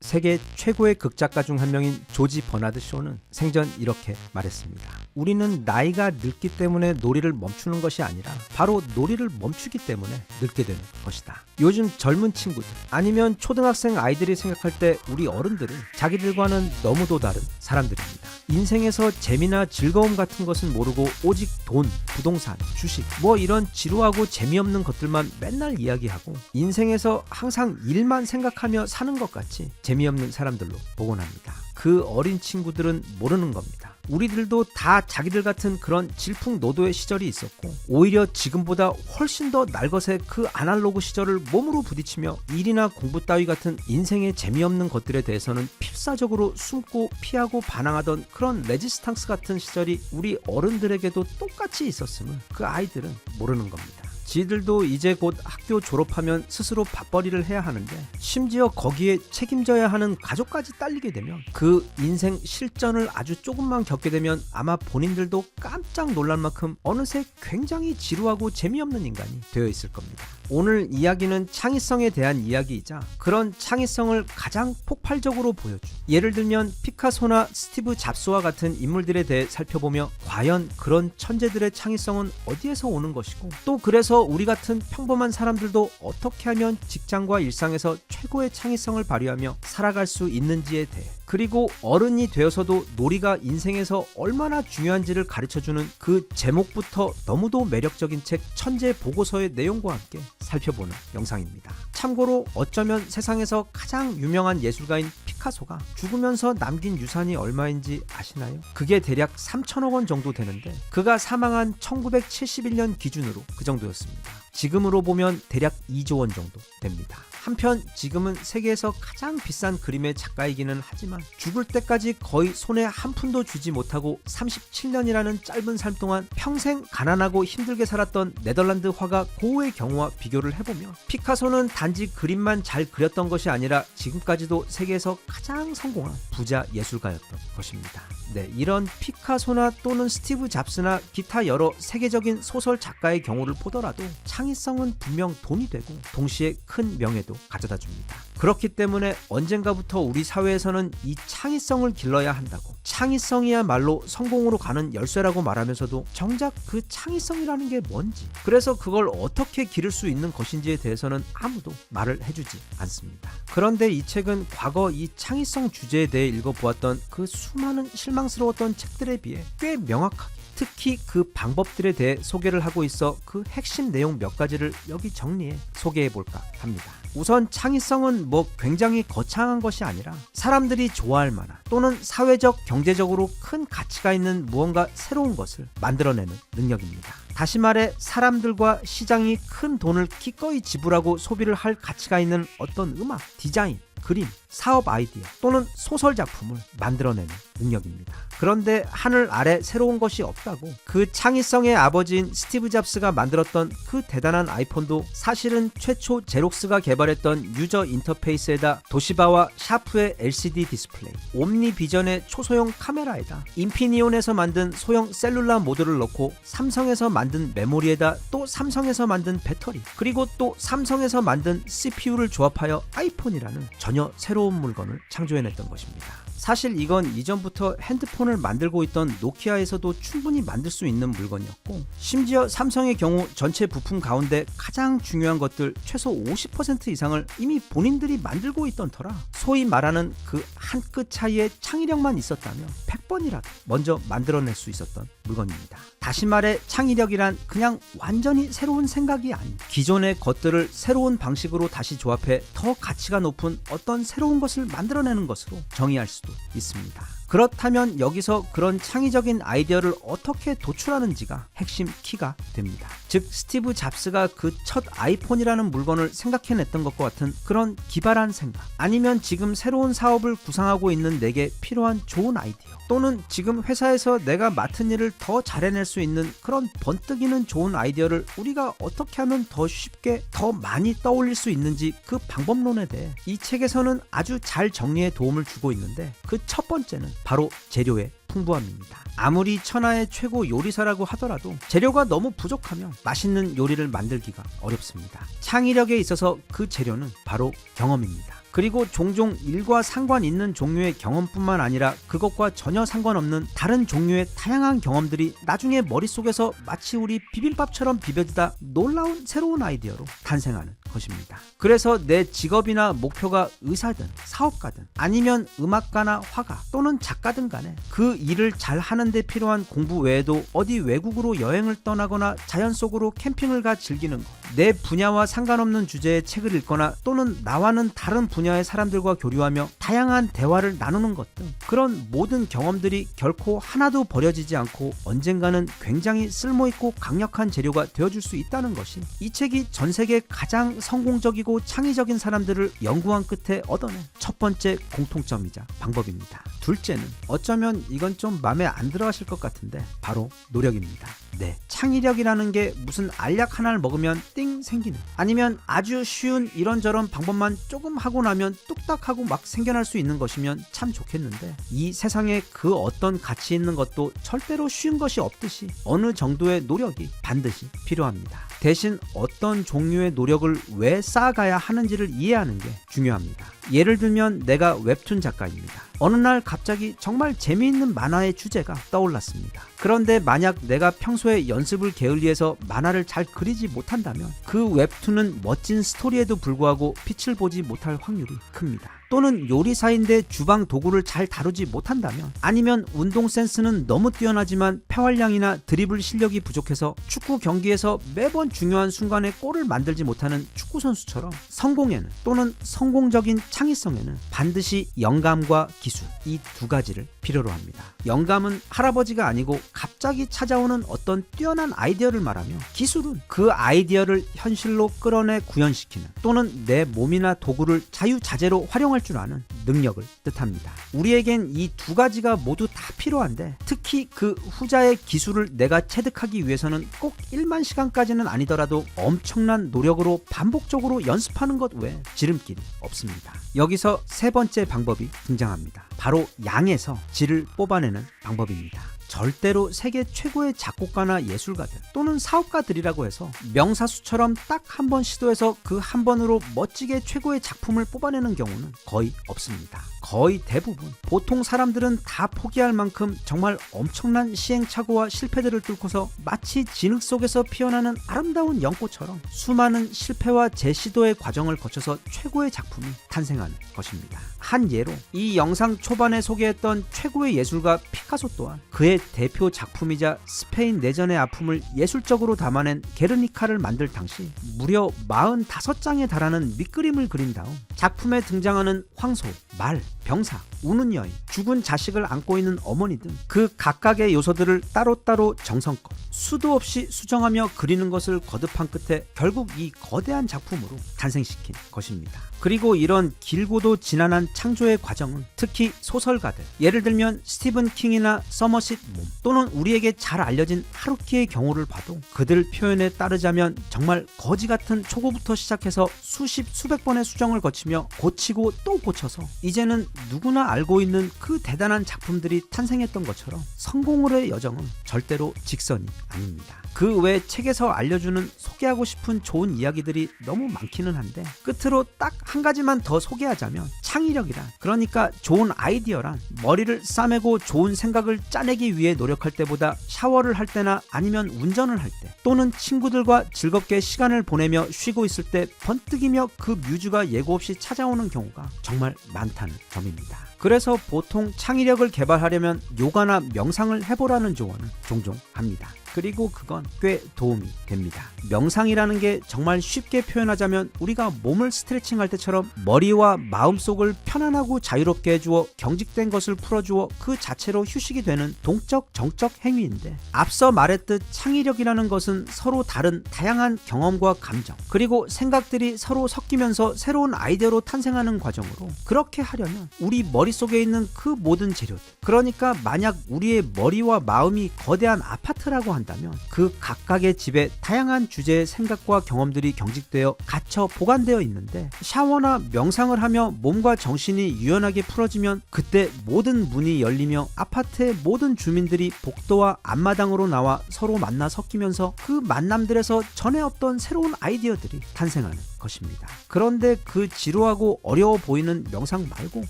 S1: 세계 최고의 극작가 중 한 명인 조지 버나드 쇼는 생전 이렇게 말했습니다. 우리는 나이가 늙기 때문에 놀이를 멈추는 것이 아니라 바로 놀이를 멈추기 때문에 늙게 되는 것이다. 요즘 젊은 친구들 아니면 초등학생 아이들이 생각할 때 우리 어른들은 자기들과는 너무도 다른 사람들입니다. 인생에서 재미나 즐거움 같은 것은 모르고 오직 돈, 부동산, 주식 뭐 이런 지루하고 재미없는 것들만 맨날 이야기하고 인생에서 항상 일만 생각하며 사는 것 같이 재미없는 사람들로 보곤 합니다. 그 어린 친구들은 모르는 겁니다. 우리들도 다 자기들 같은 그런 질풍노도의 시절이 있었고 오히려 지금보다 훨씬 더 날것의 그 아날로그 시절을 몸으로 부딪히며 일이나 공부 따위 같은 인생의 재미없는 것들에 대해서는 필사적으로 숨고 피하고 반항하던 그런 레지스탕스 같은 시절이 우리 어른들에게도 똑같이 있었음을 그 아이들은 모르는 겁니다. 지들도 이제 곧 학교 졸업하면 스스로 밥벌이를 해야 하는데 심지어 거기에 책임져야 하는 가족까지 딸리게 되면 그 인생 실전을 아주 조금만 겪게 되면 아마 본인들도 깜짝 놀랄 만큼 어느새 굉장히 지루하고 재미없는 인간이 되어 있을 겁니다. 오늘 이야기는 창의성에 대한 이야기이자 그런 창의성을 가장 폭발적으로 보여준 예를 들면 피카소나 스티브 잡스와 같은 인물들에 대해 살펴보며 과연 그런 천재들의 창의성은 어디에서 오는 것이고 또 그래서 우리 같은 평범한 사람들도 어떻게 하면 직장과 일상에서 최고의 창의성을 발휘하며 살아갈 수 있는지에 대해 그리고 어른이 되어서도 놀이가 인생에서 얼마나 중요한지를 가르쳐주는 그 제목부터 너무도 매력적인 책 천재 보고서의 내용과 함께 살펴보는 영상입니다. 참고로 어쩌면 세상에서 가장 유명한 예술가인 피카소가 죽으면서 남긴 유산이 얼마인지 아시나요? 그게 대략 3천억 원 정도 되는데 그가 사망한 1971년 기준으로 그 정도였습니다. 지금으로 보면 대략 2조 원 정도 됩니다. 한편 지금은 세계에서 가장 비싼 그림의 작가이기는 하지만 죽을 때까지 거의 손에 한 푼도 쥐지 못하고 37년이라는 짧은 삶 동안 평생 가난하고 힘들게 살았던 네덜란드 화가 고우의 경우와 비교를 해보면 피카소는 단지 그림만 잘 그렸던 것이 아니라 지금까지도 세계에서 가장 성공한 부자 예술가였던 것입니다. 네, 이런 피카소나 또는 스티브 잡스나 기타 여러 세계적인 소설 작가의 경우를 보더라도 창의성은 분명 돈이 되고 동시에 큰 명예도 가져다 줍니다. 그렇기 때문에 언젠가부터 우리 사회에서는 이 창의성을 길러야 한다고 창의성이야말로 성공으로 가는 열쇠라고 말하면서도 정작 그 창의성이라는 게 뭔지 그래서 그걸 어떻게 기를 수 있는 것인지에 대해서는 아무도 말을 해주지 않습니다. 그런데 이 책은 과거 이 창의성 주제에 대해 읽어보았던 그 수많은 실망스러웠던 책들에 비해 꽤 명확하게 특히 그 방법들에 대해 소개를 하고 있어 그 핵심 내용 몇 가지를 여기 정리해 소개해 볼까 합니다. 우선 창의성은 이건 뭐 굉장히 거창한 것이 아니라 사람들이 좋아할 만한 또는 사회적, 경제적으로 큰 가치가 있는 무언가 새로운 것을 만들어내는 능력입니다. 다시 말해 사람들과 시장이 큰 돈을 기꺼이 지불하고 소비를 할 가치가 있는 어떤 음악, 디자인, 그림, 사업 아이디어 또는 소설 작품을 만들어내는 능력입니다. 그런데 하늘 아래 새로운 것이 없다고 그 창의성의 아버지인 스티브 잡스가 만들었던 그 대단한 아이폰도 사실은 최초 제록스가 개발했던 유저 인터페이스에다 도시바와 샤프의 LCD 디스플레이, 옴니비전의 초소형 카메라에다 인피니온에서 만든 소형 셀룰라 모듈을 넣고 삼성에서 만든 메모리에다 또 삼성에서 만든 배터리 그리고 또 삼성에서 만든 CPU를 조합하여 아이폰이라는 전혀 새로운 물건을 창조해냈던 것입니다. 사실 이건 이전부터 핸드폰을 만들고 있던 노키아에서도 충분히 만들 수 있는 물건이었고 심지어 삼성의 경우 전체 부품 가운데 가장 중요한 것들 최소 50% 이상을 이미 본인들이 만들고 있던 터라 소위 말하는 그 한 끗 차이의 창의력만 있었다면 100번이라도 먼저 만들어낼 수 있었던 물건입니다. 다시 말해 창의력이란 그냥 완전히 새로운 생각이 아닌 기존의 것들을 새로운 방식으로 다시 조합해 더 가치가 높은 어떤 새로운 것을 만들어내는 것으로 정의할 수도 있습니다. 그렇다면 여기서 그런 창의적인 아이디어를 어떻게 도출하는지가 핵심 키가 됩니다. 즉 스티브 잡스가 그 첫 아이폰이라는 물건을 생각해냈던 것과 같은 그런 기발한 생각 아니면 지금 새로운 사업을 구상하고 있는 내게 필요한 좋은 아이디어 또는 지금 회사에서 내가 맡은 일을 더 잘해낼 수 있는 그런 번뜩이는 좋은 아이디어를 우리가 어떻게 하면 더 쉽게 더 많이 떠올릴 수 있는지 그 방법론에 대해 이 책에서는 아주 잘 정리해 도움을 주고 있는데 그 첫 번째는 바로 재료의 풍부함입니다. 아무리 천하의 최고 요리사라고 하더라도 재료가 너무 부족하면 맛있는 요리를 만들기가 어렵습니다. 창의력에 있어서 그 재료는 바로 경험입니다. 그리고 종종 일과 상관 있는 종류의 경험뿐만 아니라 그것과 전혀 상관없는 다른 종류의 다양한 경험들이 나중에 머릿속에서 마치 우리 비빔밥처럼 비벼지다 놀라운 새로운 아이디어로 탄생하는 것입니다. 그래서 내 직업이나 목표가 의사든 사업가든 아니면 음악가나 화가 또는 작가든 간에 그 일을 잘 하는 데 필요한 공부 외에도 어디 외국으로 여행을 떠나거나 자연 속으로 캠핑을 가 즐기는 것, 내 분야와 상관없는 주제의 책을 읽거나 또는 나와는 다른 분야의 사람들과 교류하며 다양한 대화를 나누는 것 등 그런 모든 경험들이 결코 하나도 버려지지 않고 언젠가는 굉장히 쓸모있고 강력한 재료가 되어줄 수 있다는 것이 이 책이 전 세계 가장 성공적이고 창의적인 사람들을 연구한 끝에 얻어낸 첫 번째 공통점이자 방법입니다. 둘째는 어쩌면 이건 좀 마음에 안 들어 하실 것 같은데 바로 노력입니다. 네, 창의력이라는 게 무슨 알약 하나를 먹으면 띵 생기는 아니면 아주 쉬운 이런저런 방법만 조금 하고 나면 뚝딱 하고 막 생겨날 수 있는 것이면 참 좋겠는데 이 세상에 그 어떤 가치 있는 것도 절대로 쉬운 것이 없듯이 어느 정도의 노력이 반드시 필요합니다. 대신 어떤 종류의 노력을 왜 쌓아가야 하는지를 이해하는 게 중요합니다. 예를 들면 내가 웹툰 작가입니다. 어느 날 갑자기 정말 재미있는 만화의 주제가 떠올랐습니다. 그런데 만약 내가 평소에 연습을 게을리해서 만화를 잘 그리지 못한다면 그 웹툰은 멋진 스토리에도 불구하고 빛을 보지 못할 확률이 큽니다. 또는 요리사인데 주방 도구를 잘 다루지 못한다면 아니면 운동 센스는 너무 뛰어나지만 폐활량이나 드리블 실력이 부족해서 축구 경기에서 매번 중요한 순간에 골을 만들지 못하는 축구 선수처럼 성공에는 또는 성공적인 창의성에는 반드시 영감과 기술 이 두 가지를 필요로 합니다. 영감은 할아버지가 아니고 갑자기 찾아오는 어떤 뛰어난 아이디어를 말하며 기술은 그 아이디어를 현실로 끌어내 구현시키는 또는 내 몸이나 도구를 자유자재로 활용할 줄 아는 능력을 뜻합니다. 우리에겐 이 두 가지가 모두 다 필요한데 특히 그 후자의 기술을 내가 체득하기 위해서는 꼭 1만 시간까지는 아니더라도 엄청난 노력으로 반복적으로 연습하는 것 외에 지름길이 없습니다. 여기서 세 번째 방법이 등장합니다. 바로 양에서 질을 뽑아내는 방법입니다. 절대로 세계 최고의 작곡가나 예술가들 또는 사업가들이라고 해서 명사수처럼 딱 한 번 시도해서 그 한 번으로 멋지게 최고의 작품을 뽑아내는 경우는 거의 없습니다. 거의 대부분 보통 사람들은 다 포기할 만큼 정말 엄청난 시행착오와 실패들을 뚫고서 마치 진흙 속에서 피어나는 아름다운 연꽃처럼 수많은 실패와 재시도의 과정을 거쳐서 최고의 작품이 탄생하는 것입니다. 한 예로 이 영상 초반에 소개했던 최고의 예술가 피카소 또한 그의
S3: 대표 작품이자 스페인 내전의 아픔을 예술적으로 담아낸 게르니카를 만들 당시 무려 45장에 달하는 밑그림을 그린 다음 작품에 등장하는 황소, 말, 병사, 우는 여인, 죽은 자식을 안고 있는 어머니 등 그 각각의 요소들을 따로따로 정성껏 수도 없이 수정하며 그리는 것을 거듭한 끝에 결국 이 거대한 작품으로 탄생시킨 것입니다. 그리고 이런 길고도 지난한 창조의 과정은 특히 소설가들, 예를 들면 스티븐 킹이나 서머싯 몬 또는 우리에게 잘 알려진 하루키의 경우를 봐도 그들 표현에 따르자면 정말 거지 같은 초고부터 시작해서 수십 수백 번의 수정을 거치며 고치고 또 고쳐서 이제는 누구나 알고 있는 그 대단한 작품들이 탄생했던 것처럼 성공의 여정은 절대로 직선이 아닙니다. 그 외 책에서 알려주는 소개하고 싶은 좋은 이야기들이 너무 많기는 한데 끝으로 딱 한 가지만 더 소개하자면 창의력이란, 그러니까 좋은 아이디어란 머리를 싸매고 좋은 생각을 짜내기 위해 노력할 때보다 샤워를 할 때나 아니면 운전을 할 때 또는 친구들과 즐겁게 시간을 보내며 쉬고 있을 때 번뜩이며 그 뮤즈가 예고 없이 찾아오는 경우가 정말 많다는 점입니다. 그래서 보통 창의력을 개발하려면 요가나 명상을 해보라는 조언을 종종 합니다. 그리고 그건 꽤 도움이 됩니다. 명상이라는 게 정말 쉽게 표현하자면 우리가 몸을 스트레칭할 때처럼 머리와 마음속을 편안하고 자유롭게 해주어 경직된 것을 풀어주어 그 자체로 휴식이 되는 동적 정적 행위인데, 앞서 말했듯 창의력이라는 것은 서로 다른 다양한 경험과 감정 그리고 생각들이 서로 섞이면서 새로운 아이디어로 탄생하는 과정으로, 그렇게 하려면 우리 머릿속에 있는 그 모든 재료들, 그러니까 만약 우리의 머리와 마음이 거대한 아파트라고 한다면 그 각각의 집에 다양한 주제의 생각과 경험들이 경직되어 갇혀 보관되어 있는데, 샤워나 명상을 하며 몸과 정신이 유연하게 풀어지면 그때 모든 문이 열리며 아파트의 모든 주민들이 복도와 앞마당으로 나와 서로 만나 섞이면서 그 만남들에서 전에 없던 새로운 아이디어들이 탄생하는 것입니다. 그런데 그 지루하고 어려워 보이는 명상 말고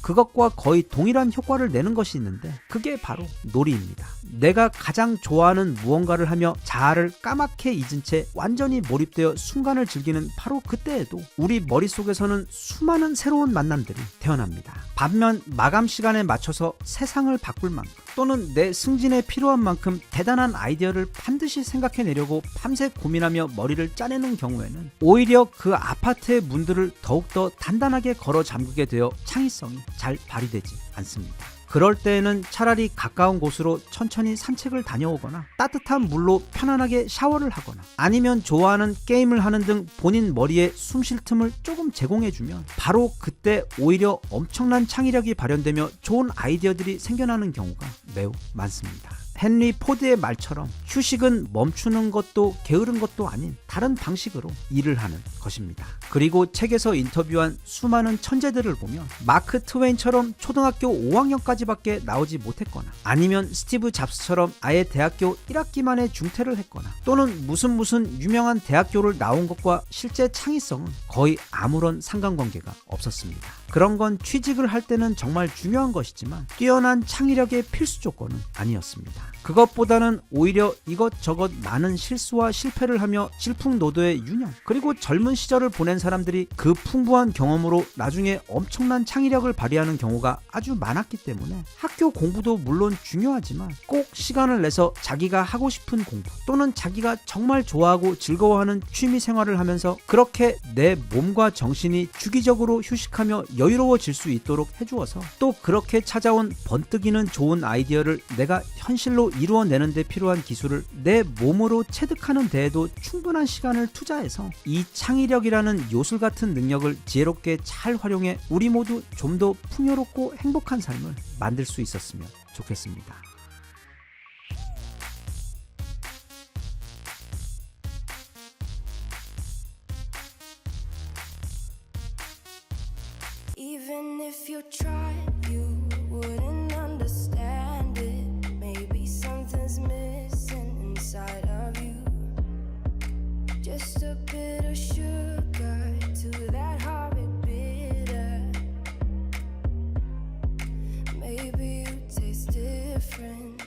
S3: 그것과 거의 동일한 효과를 내는 것이 있는데, 그게 바로 놀이입니다. 내가 가장 좋아하는 무언가를 하며 자아를 까맣게 잊은 채 완전히 몰입되어 순간을 즐기는 바로 그때에도 우리 머릿속에서는 수많은 새로운 만남들이 태어납니다. 반면 마감 시간에 맞춰서 세상을 바꿀 만큼 또는 내 승진에 필요한 만큼 대단한 아이디어를 반드시 생각해내려고 밤새 고민하며 머리를 짜내는 경우에는 오히려 그 아파트의 문들을 더욱더 단단하게 걸어 잠그게 되어 창의성이 잘 발휘되지 않습니다. 그럴 때에는 차라리 가까운 곳으로 천천히 산책을 다녀오거나 따뜻한 물로 편안하게 샤워를 하거나 아니면 좋아하는 게임을 하는 등 본인 머리에 숨 쉴 틈을 조금 제공해주면 바로 그때 오히려 엄청난 창의력이 발현되며 좋은 아이디어들이 생겨나는 경우가 매우 많습니다. 헨리 포드의 말처럼 휴식은 멈추는 것도 게으른 것도 아닌 다른 방식으로 일을 하는 것입니다. 그리고 책에서 인터뷰한 수많은 천재들을 보면 마크 트웨인처럼 초등학교 5학년까지밖에 나오지 못했거나 아니면 스티브 잡스처럼 아예 대학교 1학기 만에 중퇴를 했거나 또는 무슨 유명한 대학교를 나온 것과 실제 창의성은 거의 아무런 상관관계가 없었습니다. 그런 건 취직을 할 때는 정말 중요한 것이지만 뛰어난 창의력의 필수 조건은 아니었습니다. 그것보다는 오히려 이것저것 많은 실수와 실패를 하며 질풍노도의 유년, 그리고 젊은 시절을 보낸 사람들이 그 풍부한 경험으로 나중에 엄청난 창의력을 발휘하는 경우가 아주 많았기 때문에 학교 공부도 물론 중요하지만 꼭 시간을 내서 자기가 하고 싶은 공부 또는 자기가 정말 좋아하고 즐거워하는 취미 생활을 하면서 그렇게 내 몸과 정신이 주기적으로 휴식하며 여유로워질 수 있도록 해주어서 또 그렇게 찾아온 번뜩이는 좋은 아이디어를 내가 현실로 이루어내는 데 필요한 기술을 내 몸으로 체득하는 데에도 충분한 시간을 투자해서 이 창의력이라는 요술 같은 능력을 지혜롭게 잘 활용해 우리 모두 좀 더 풍요롭고 행복한 삶을 만들 수 있었으면 좋겠습니다.
S2: Even if you tried, you wouldn't understand it. Maybe something's missing inside of you. Just a bit of sugar to that horrid bitter. Maybe you taste different.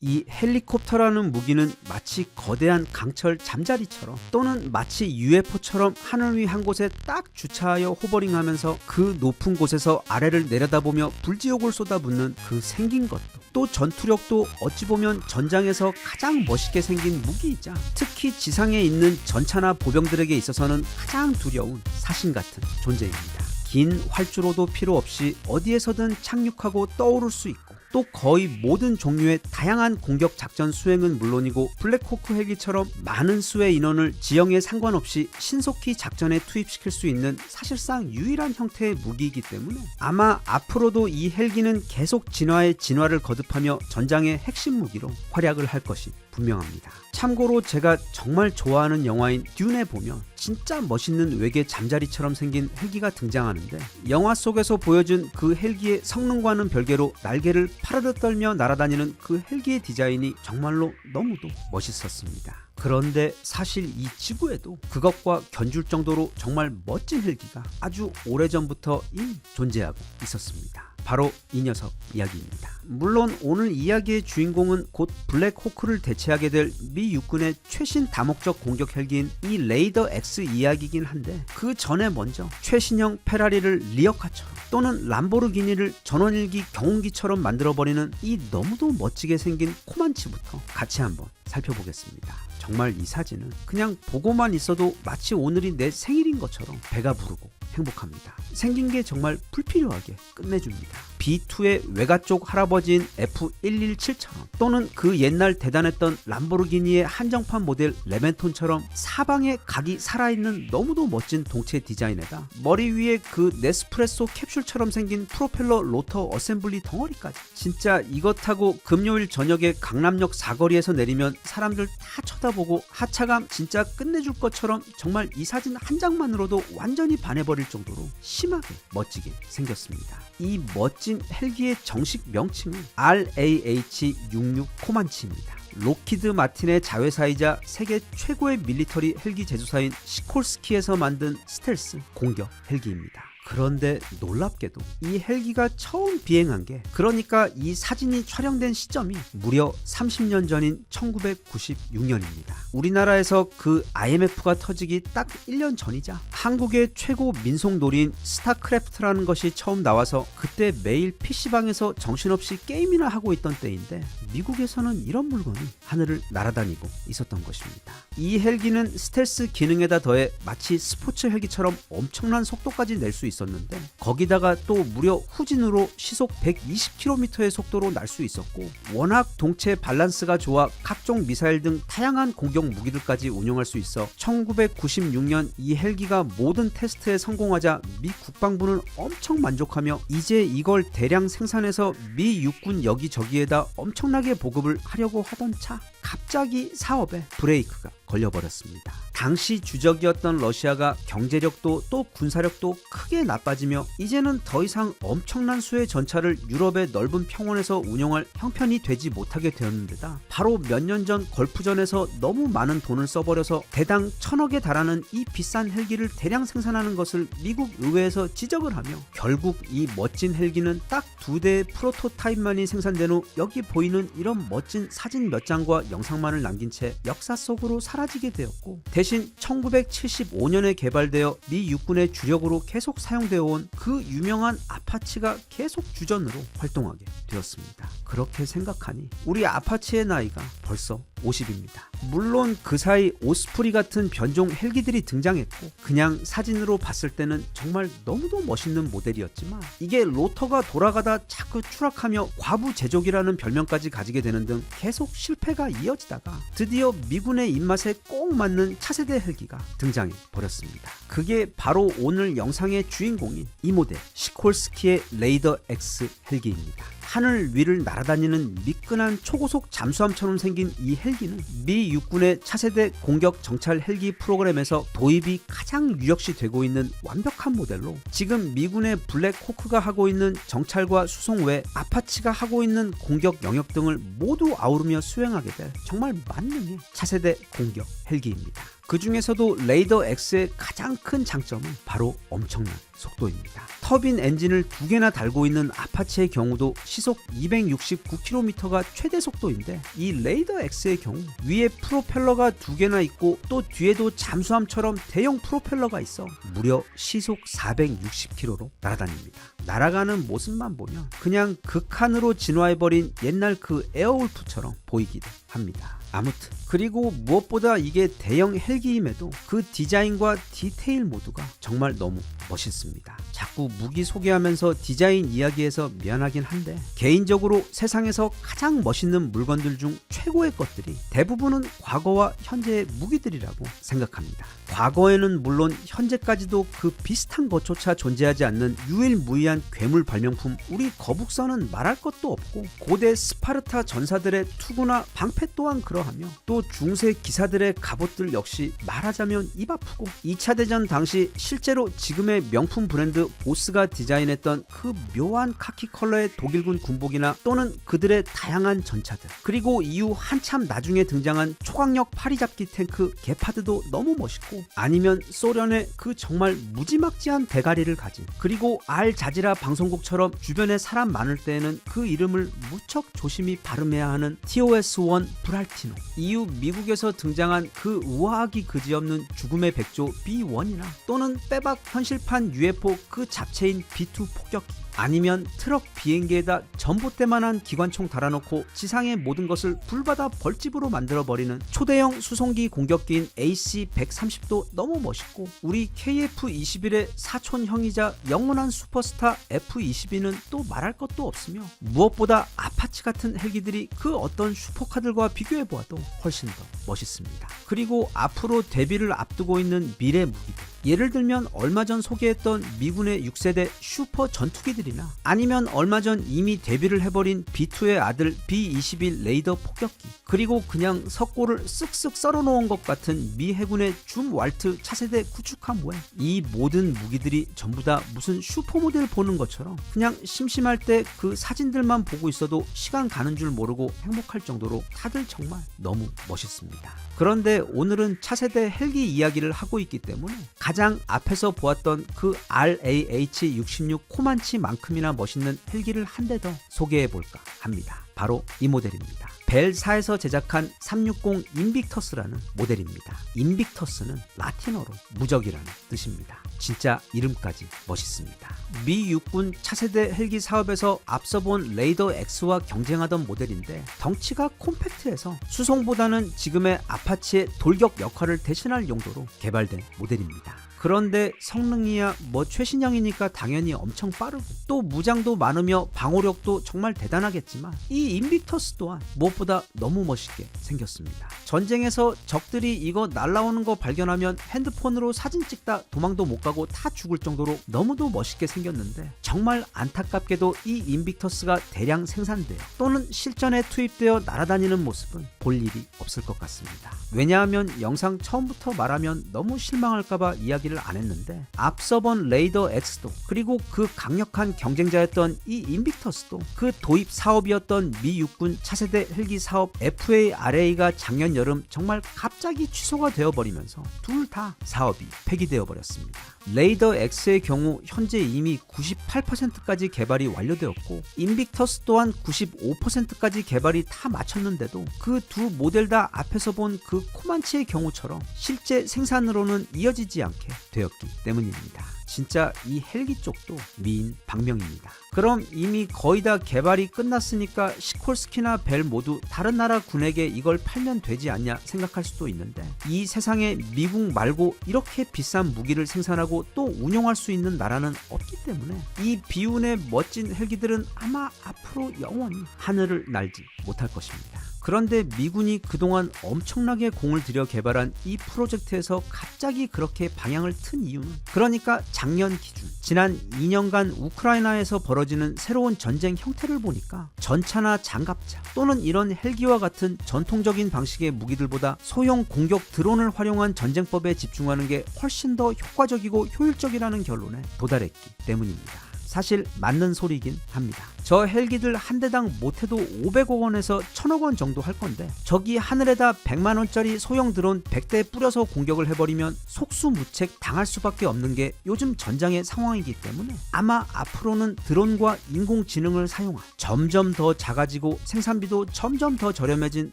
S3: 이 헬리콥터라는 무기는 마치 거대한 강철 잠자리처럼 또는 마치 UFO처럼 하늘 위 한 곳에 딱 주차하여 호버링하면서 그 높은 곳에서 아래를 내려다보며 불지옥을 쏟아붓는 그 생긴 것도 또 전투력도 어찌 보면 전장에서 가장 멋있게 생긴 무기이자 특히 지상에 있는 전차나 보병들에게 있어서는 가장 두려운 사신 같은 존재입니다. 긴 활주로도 필요 없이 어디에서든 착륙하고 떠오를 수 있고 또 거의 모든 종류의 다양한 공격 작전 수행은 물론이고 블랙호크 헬기처럼 많은 수의 인원을 지형에 상관없이 신속히 작전에 투입시킬 수 있는 사실상 유일한 형태의 무기이기 때문에 아마 앞으로도 이 헬기는 계속 진화에 진화를 거듭하며 전장의 핵심 무기로 활약을 할 것이 분명합니다. 참고로 제가 정말 좋아하는 영화인 듄에 보면 진짜 멋있는 외계 잠자리처럼 생긴 헬기가 등장하는데 영화 속에서 보여준 그 헬기의 성능과는 별개로 날개를 파르르 떨며 날아다니는 그 헬기의 디자인이 정말로 너무도 멋있었습니다. 그런데 사실 이 지구에도 그것과 견줄 정도로 정말 멋진 헬기가 아주 오래전부터 이미 존재하고 있었습니다. 바로 이 녀석 이야기입니다. 물론 오늘 이야기의 주인공은 곧 블랙호크를 대체하게 될 미 육군의 최신 다목적 공격 헬기인 이 레이더 X 이야기이긴 한데 그 전에 먼저 최신형 페라리를 리어카처럼 또는 람보르기니를 전원일기 경운기처럼 만들어버리는 이 너무도 멋지게 생긴 코만치부터 같이 한번 살펴보겠습니다. 정말 이 사진은 그냥 보고만 있어도 마치 오늘이 내 생일인 것처럼 배가 부르고 행복합니다. 생긴 게 정말 불필요하게 끝내줍니다. B2의 외가 쪽 할아버지인 F117처럼 또는 그 옛날 대단했던 람보르기니의 한정판 모델 레벤톤처럼 사방에 각이 살아있는 너무도 멋진 동체 디자인에다 머리 위에 그 네스프레소 캡슐처럼 생긴 프로펠러 로터 어셈블리 덩어리까지 진짜 이것 타고 금요일 저녁에 강남역 사거리에서 내리면 사람들 다 쳐다보고 하차감 진짜 끝내줄 것처럼 정말 이 사진 한 장만으로도 완전히 반해버릴 정도로 심하게 멋지게 생겼습니다. 이 멋진 헬기의 정식 명칭은 RAH-66 코만치입니다. 록히드 마틴의 자회사이자 세계 최고의 밀리터리 헬기 제조사인 시콜스키에서 만든 스텔스 공격 헬기입니다. 그런데 놀랍게도 이 헬기가 처음 비행한 게 그러니까 이 사진이 촬영된 시점이 무려 30년 전인 1996년입니다. 우리나라에서 그 IMF가 터지기 딱 1년 전이자 한국의 최고 민속놀이인 스타크래프트라는 것이 처음 나와서 그때 매일 PC방에서 정신없이 게임이나 하고 있던 때인데 미국에서는 이런 물건이 하늘을 날아다니고 있었던 것입니다. 이 헬기는 스텔스 기능에다 더해 마치 스포츠 헬기처럼 엄청난 속도까지 낼 수 있었는데 거기다가 또 무려 후진으로 시속 120km의 속도로 날 수 있었고 워낙 동체 밸런스가 좋아 각종 미사일 등 다양한 공격 무기들까지 운용할 수 있어 1996년 이 헬기가 모든 테스트에 성공하자 미 국방부는 엄청 만족하며 이제 이걸 대량 생산해서 미 육군 여기저기에다 엄청나게 보급을 하려고 하던 차 갑자기 사업에 브레이크가 걸려버렸습니다. 당시 주적이었던 러시아가 경제력도 또 군사력도 크게 나빠지며 이제는 더 이상 엄청난 수의 전차를 유럽의 넓은 평원에서 운용할 형편이 되지 못하게 되었는데다 바로 몇 년 전 걸프전에서 너무 많은 돈을 써버려서 대당 1000억에 달하는 이 비싼 헬기를 대량 생산하는 것을 미국 의회에서 지적을 하며 결국 이 멋진 헬기는 딱 2대의 프로토타입만이 생산된 후 여기 보이는 이런 멋진 사진 몇 장과 영상만을 남긴 채 역사 속으로 사라지게 되었고 대신 1975년에 개발되어 미 육군의 주력으로 계속 사용되어 온 그 유명한 아파치가 계속 주전으로 활동하게 되었습니다. 그렇게 생각하니 우리 아파치의 나이가 벌써 50입니다. 물론 그 사이 오스프리 같은 변종 헬기들이 등장했고 그냥 사진으로 봤을 때는 정말 너무도 멋있는 모델이었지만 이게 로터가 돌아가다 자꾸 추락하며 과부 제조기라는 별명까지 가지게 되는 등 계속 실패가 이어지다가 드디어 미군의 입맛에 꼭 맞는 차세대 헬기가 등장해 버렸습니다. 그게 바로 오늘 영상의 주인공인 이 모델 시콜스키의 레이더 X 헬기입니다. 하늘 위를 날아다니는 미끈한 초고속 잠수함처럼 생긴 이 헬기는 미 육군의 차세대 공격 정찰 헬기 프로그램에서 도입이 가장 유력시 되고 있는 완벽한 모델로 지금 미군의 블랙호크가 하고 있는 정찰과 수송 외 아파치가 하고 있는 공격 영역 등을 모두 아우르며 수행하게 될 정말 만능의 차세대 공격 헬기입니다. 그 중에서도 레이더 X의 가장 큰 장점은 바로 엄청난 속도입니다. 터빈 엔진을 2개나 달고 있는 아파치의 경우도 시속 269km가 최대 속도인데 이 레이더 X의 경우 위에 프로펠러가 2개나 있고 또 뒤에도 잠수함처럼 대형 프로펠러가 있어 무려 시속 460km로 날아다닙니다. 날아가는 모습만 보면 그냥 극한으로 진화해버린 옛날 그 에어울프처럼 보이기도 합니다. 아무튼 그리고 무엇보다 이게 대형 헬기임에도 그 디자인과 디테일 모두가 정말 너무 멋있습니다. 자꾸 무기 소개하면서 디자인 이야기해서 미안하긴 한데 개인적으로 세상에서 가장 멋있는 물건들 중 최고의 것들이 대부분은 과거와 현재의 무기들이라고 생각합니다. 과거에는 물론 현재까지도 그 비슷한 것조차 존재하지 않는 유일무이한 괴물 발명품 우리 거북선은 말할 것도 없고 고대 스파르타 전사들의 투구나 방패 또한 그러하며 또 중세 기사들의 갑옷들 역시 말하자면 입 아프고 2차 대전 당시 실제로 지금의 명품 브랜드 보스가 디자인했던 그 묘한 카키 컬러의 독일군 군복이나 또는 그들의 다양한 전차들 그리고 이후 한참 나중에 등장한 초강력 파리잡기 탱크 게파드도 너무 멋있고 아니면 소련의 그 정말 무지막지한 대가리를 가진 그리고 알자지라 방송국처럼 주변에 사람 많을 때에는 그 이름을 무척 조심히 발음해야 하는 TOS-1 브랄티노 이후 미국에서 등장한 그 우아하기 그지없는 죽음의 백조 B1이나 또는 빼박 현실판 UFO 그 잡채인 B2 폭격기 아니면 트럭 비행기에다 전봇대만한 기관총 달아놓고 지상의 모든 것을 불바다 벌집으로 만들어버리는 초대형 수송기 공격기인 AC-130도 너무 멋있고 우리 KF-21의 사촌형이자 영원한 슈퍼스타 F-22는 또 말할 것도 없으며 무엇보다 아파치 같은 헬기들이 그 어떤 슈퍼카들과 비교해보아도 훨씬 더 멋있습니다. 그리고 앞으로 데뷔를 앞두고 있는 미래 무기들 예를 들면 얼마 전 소개했던 미군의 6세대 슈퍼 전투기들이나 아니면 얼마 전 이미 데뷔를 해버린 B2의 아들 B-21 레이더 폭격기 그리고 그냥 석고를 쓱쓱 썰어놓은 것 같은 미 해군의 줌 왈트 차세대 구축함 외 이 모든 무기들이 전부 다 무슨 슈퍼모델 보는 것처럼 그냥 심심할 때 그 사진들만 보고 있어도 시간 가는 줄 모르고 행복할 정도로 다들 정말 너무 멋있습니다. 그런데 오늘은 차세대 헬기 이야기를 하고 있기 때문에 가장 앞에서 보았던 그 RAH-66 코만치만큼이나 멋있는 헬기를 한 대 더 소개해볼까 합니다. 바로 이 모델입니다. 벨사에서 제작한 360 인빅터스라는 모델입니다. 인빅터스는 라틴어로 무적이라는 뜻입니다. 진짜 이름까지 멋있습니다. 미 육군 차세대 헬기 사업에서 앞서 본 레이더 X와 경쟁하던 모델인데 덩치가 콤팩트해서 수송보다는 지금의 아파치의 돌격 역할을 대신할 용도로 개발된 모델입니다. 그런데 성능이야 뭐 최신형이니까 당연히 엄청 빠르고 또 무장도 많으며 방어력도 정말 대단하겠지만 이 인빅터스 또한 무엇보다 너무 멋있게 생겼습니다. 전쟁에서 적들이 이거 날라오는 거 발견하면 핸드폰으로 사진 찍다 도망도 못 가고 다 죽을 정도로 너무도 멋있게 생겼는데 정말 안타깝게도 이 인빅터스가 대량 생산되어 또는 실전에 투입되어 날아다니는 모습은 볼 일이 없을 것 같습니다. 왜냐하면 영상 처음부터 말하면 너무 실망할까봐 이야기를 안 했는데 앞서 본 레이더 X도 그리고 그 강력한 경쟁자였던 이 인빅터스도 그 도입 사업이었던 미 육군 차세대 헬기 사업 FARA가 작년 여름 정말 갑자기 취소가 되어버리면서 둘 다 사업이 폐기되어 버렸습니다. 레이더 X의 경우 현재 이미 98%까지 개발이 완료되었고 인빅터스 또한 95%까지 개발이 다 마쳤는데도 그 두 모델 다 앞에서 본 그 코만치의 경우처럼 실제 생산으로는 이어지지 않게 되었기 때문입니다. 진짜 이 헬기 쪽도 미인 방명입니다. 그럼 이미 거의 다 개발이 끝났으니까 시콜스키나 벨 모두 다른 나라 군에게 이걸 팔면 되지 않냐 생각할 수도 있는데 이 세상에 미국 말고 이렇게 비싼 무기를 생산하고 또 운용할 수 있는 나라는 없기 때문에 이 비운의 멋진 헬기들은 아마 앞으로 영원히 하늘을 날지 못할 것입니다. 그런데 미군이 그동안 엄청나게 공을 들여 개발한 이 프로젝트에서 갑자기 그렇게 방향을 튼 이유는 그러니까 작년 기준 지난 2년간 우크라이나에서 벌어지는 새로운 전쟁 형태를 보니까 전차나 장갑차 또는 이런 헬기와 같은 전통적인 방식의 무기들보다 소형 공격 드론을 활용한 전쟁법에 집중하는 게 훨씬 더 효과적이고 효율적이라는 결론에 도달했기 때문입니다. 사실 맞는 소리긴 합니다. 저 헬기들 한 대당 못해도 500억 원에서 1000억 원 정도 할 건데 저기 하늘에다 100만 원짜리 소형 드론 100대 뿌려서 공격을 해버리면 속수무책 당할 수밖에 없는 게 요즘 전장의 상황이기 때문에 아마 앞으로는 드론과 인공지능을 사용한 점점 더 작아지고 생산비도 점점 더 저렴해진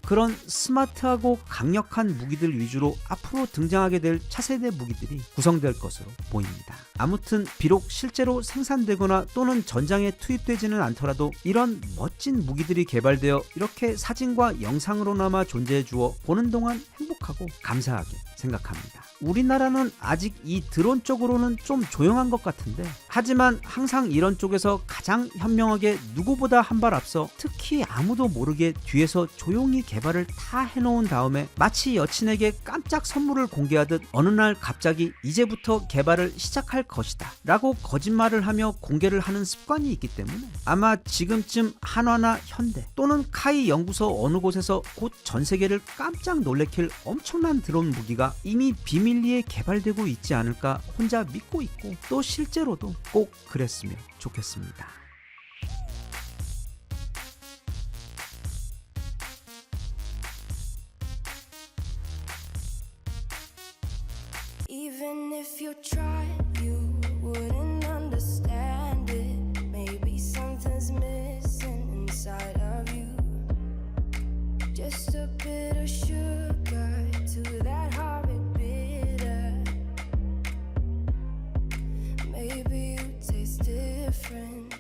S3: 그런 스마트하고 강력한 무기들 위주로 앞으로 등장하게 될 차세대 무기들이 구성될 것으로 보입니다. 아무튼 비록 실제로 생산되거나 또는 전장에 투입되지는 않더라도 이런 멋진 무기들이 개발되어 이렇게 사진과 영상으로나마 존재해 주어 보는 동안 행복하고 감사하게 생각합니다. 우리나라는 아직 이 드론 쪽으로는 좀 조용한 것 같은데 하지만 항상 이런 쪽에서 가장 현명하게 누구보다 한 발 앞서 특히 아무도 모르게 뒤에서 조용히 개발을 다 해놓은 다음에 마치 여친에게 깜짝 선물을 공개하듯 어느 날 갑자기 이제부터 개발을 시작할 것이다 라고 거짓말을 하며 공개를 하는 습관이 있기 때문에 아마 지금쯤 한화나 현대 또는 카이 연구소 어느 곳에서 곧 전 세계를 깜짝 놀래킬 엄청난 드론 무기가 이미 비밀리에 개발되고 있지 않을까 혼자 믿고 있고 또 실제로도 꼭 그랬으면 좋겠습니다.
S2: Even if you tried, you wouldn't understand it. Maybe something's missing inside of you. Just a bit of sugar to that horrid bitter. Maybe you taste different.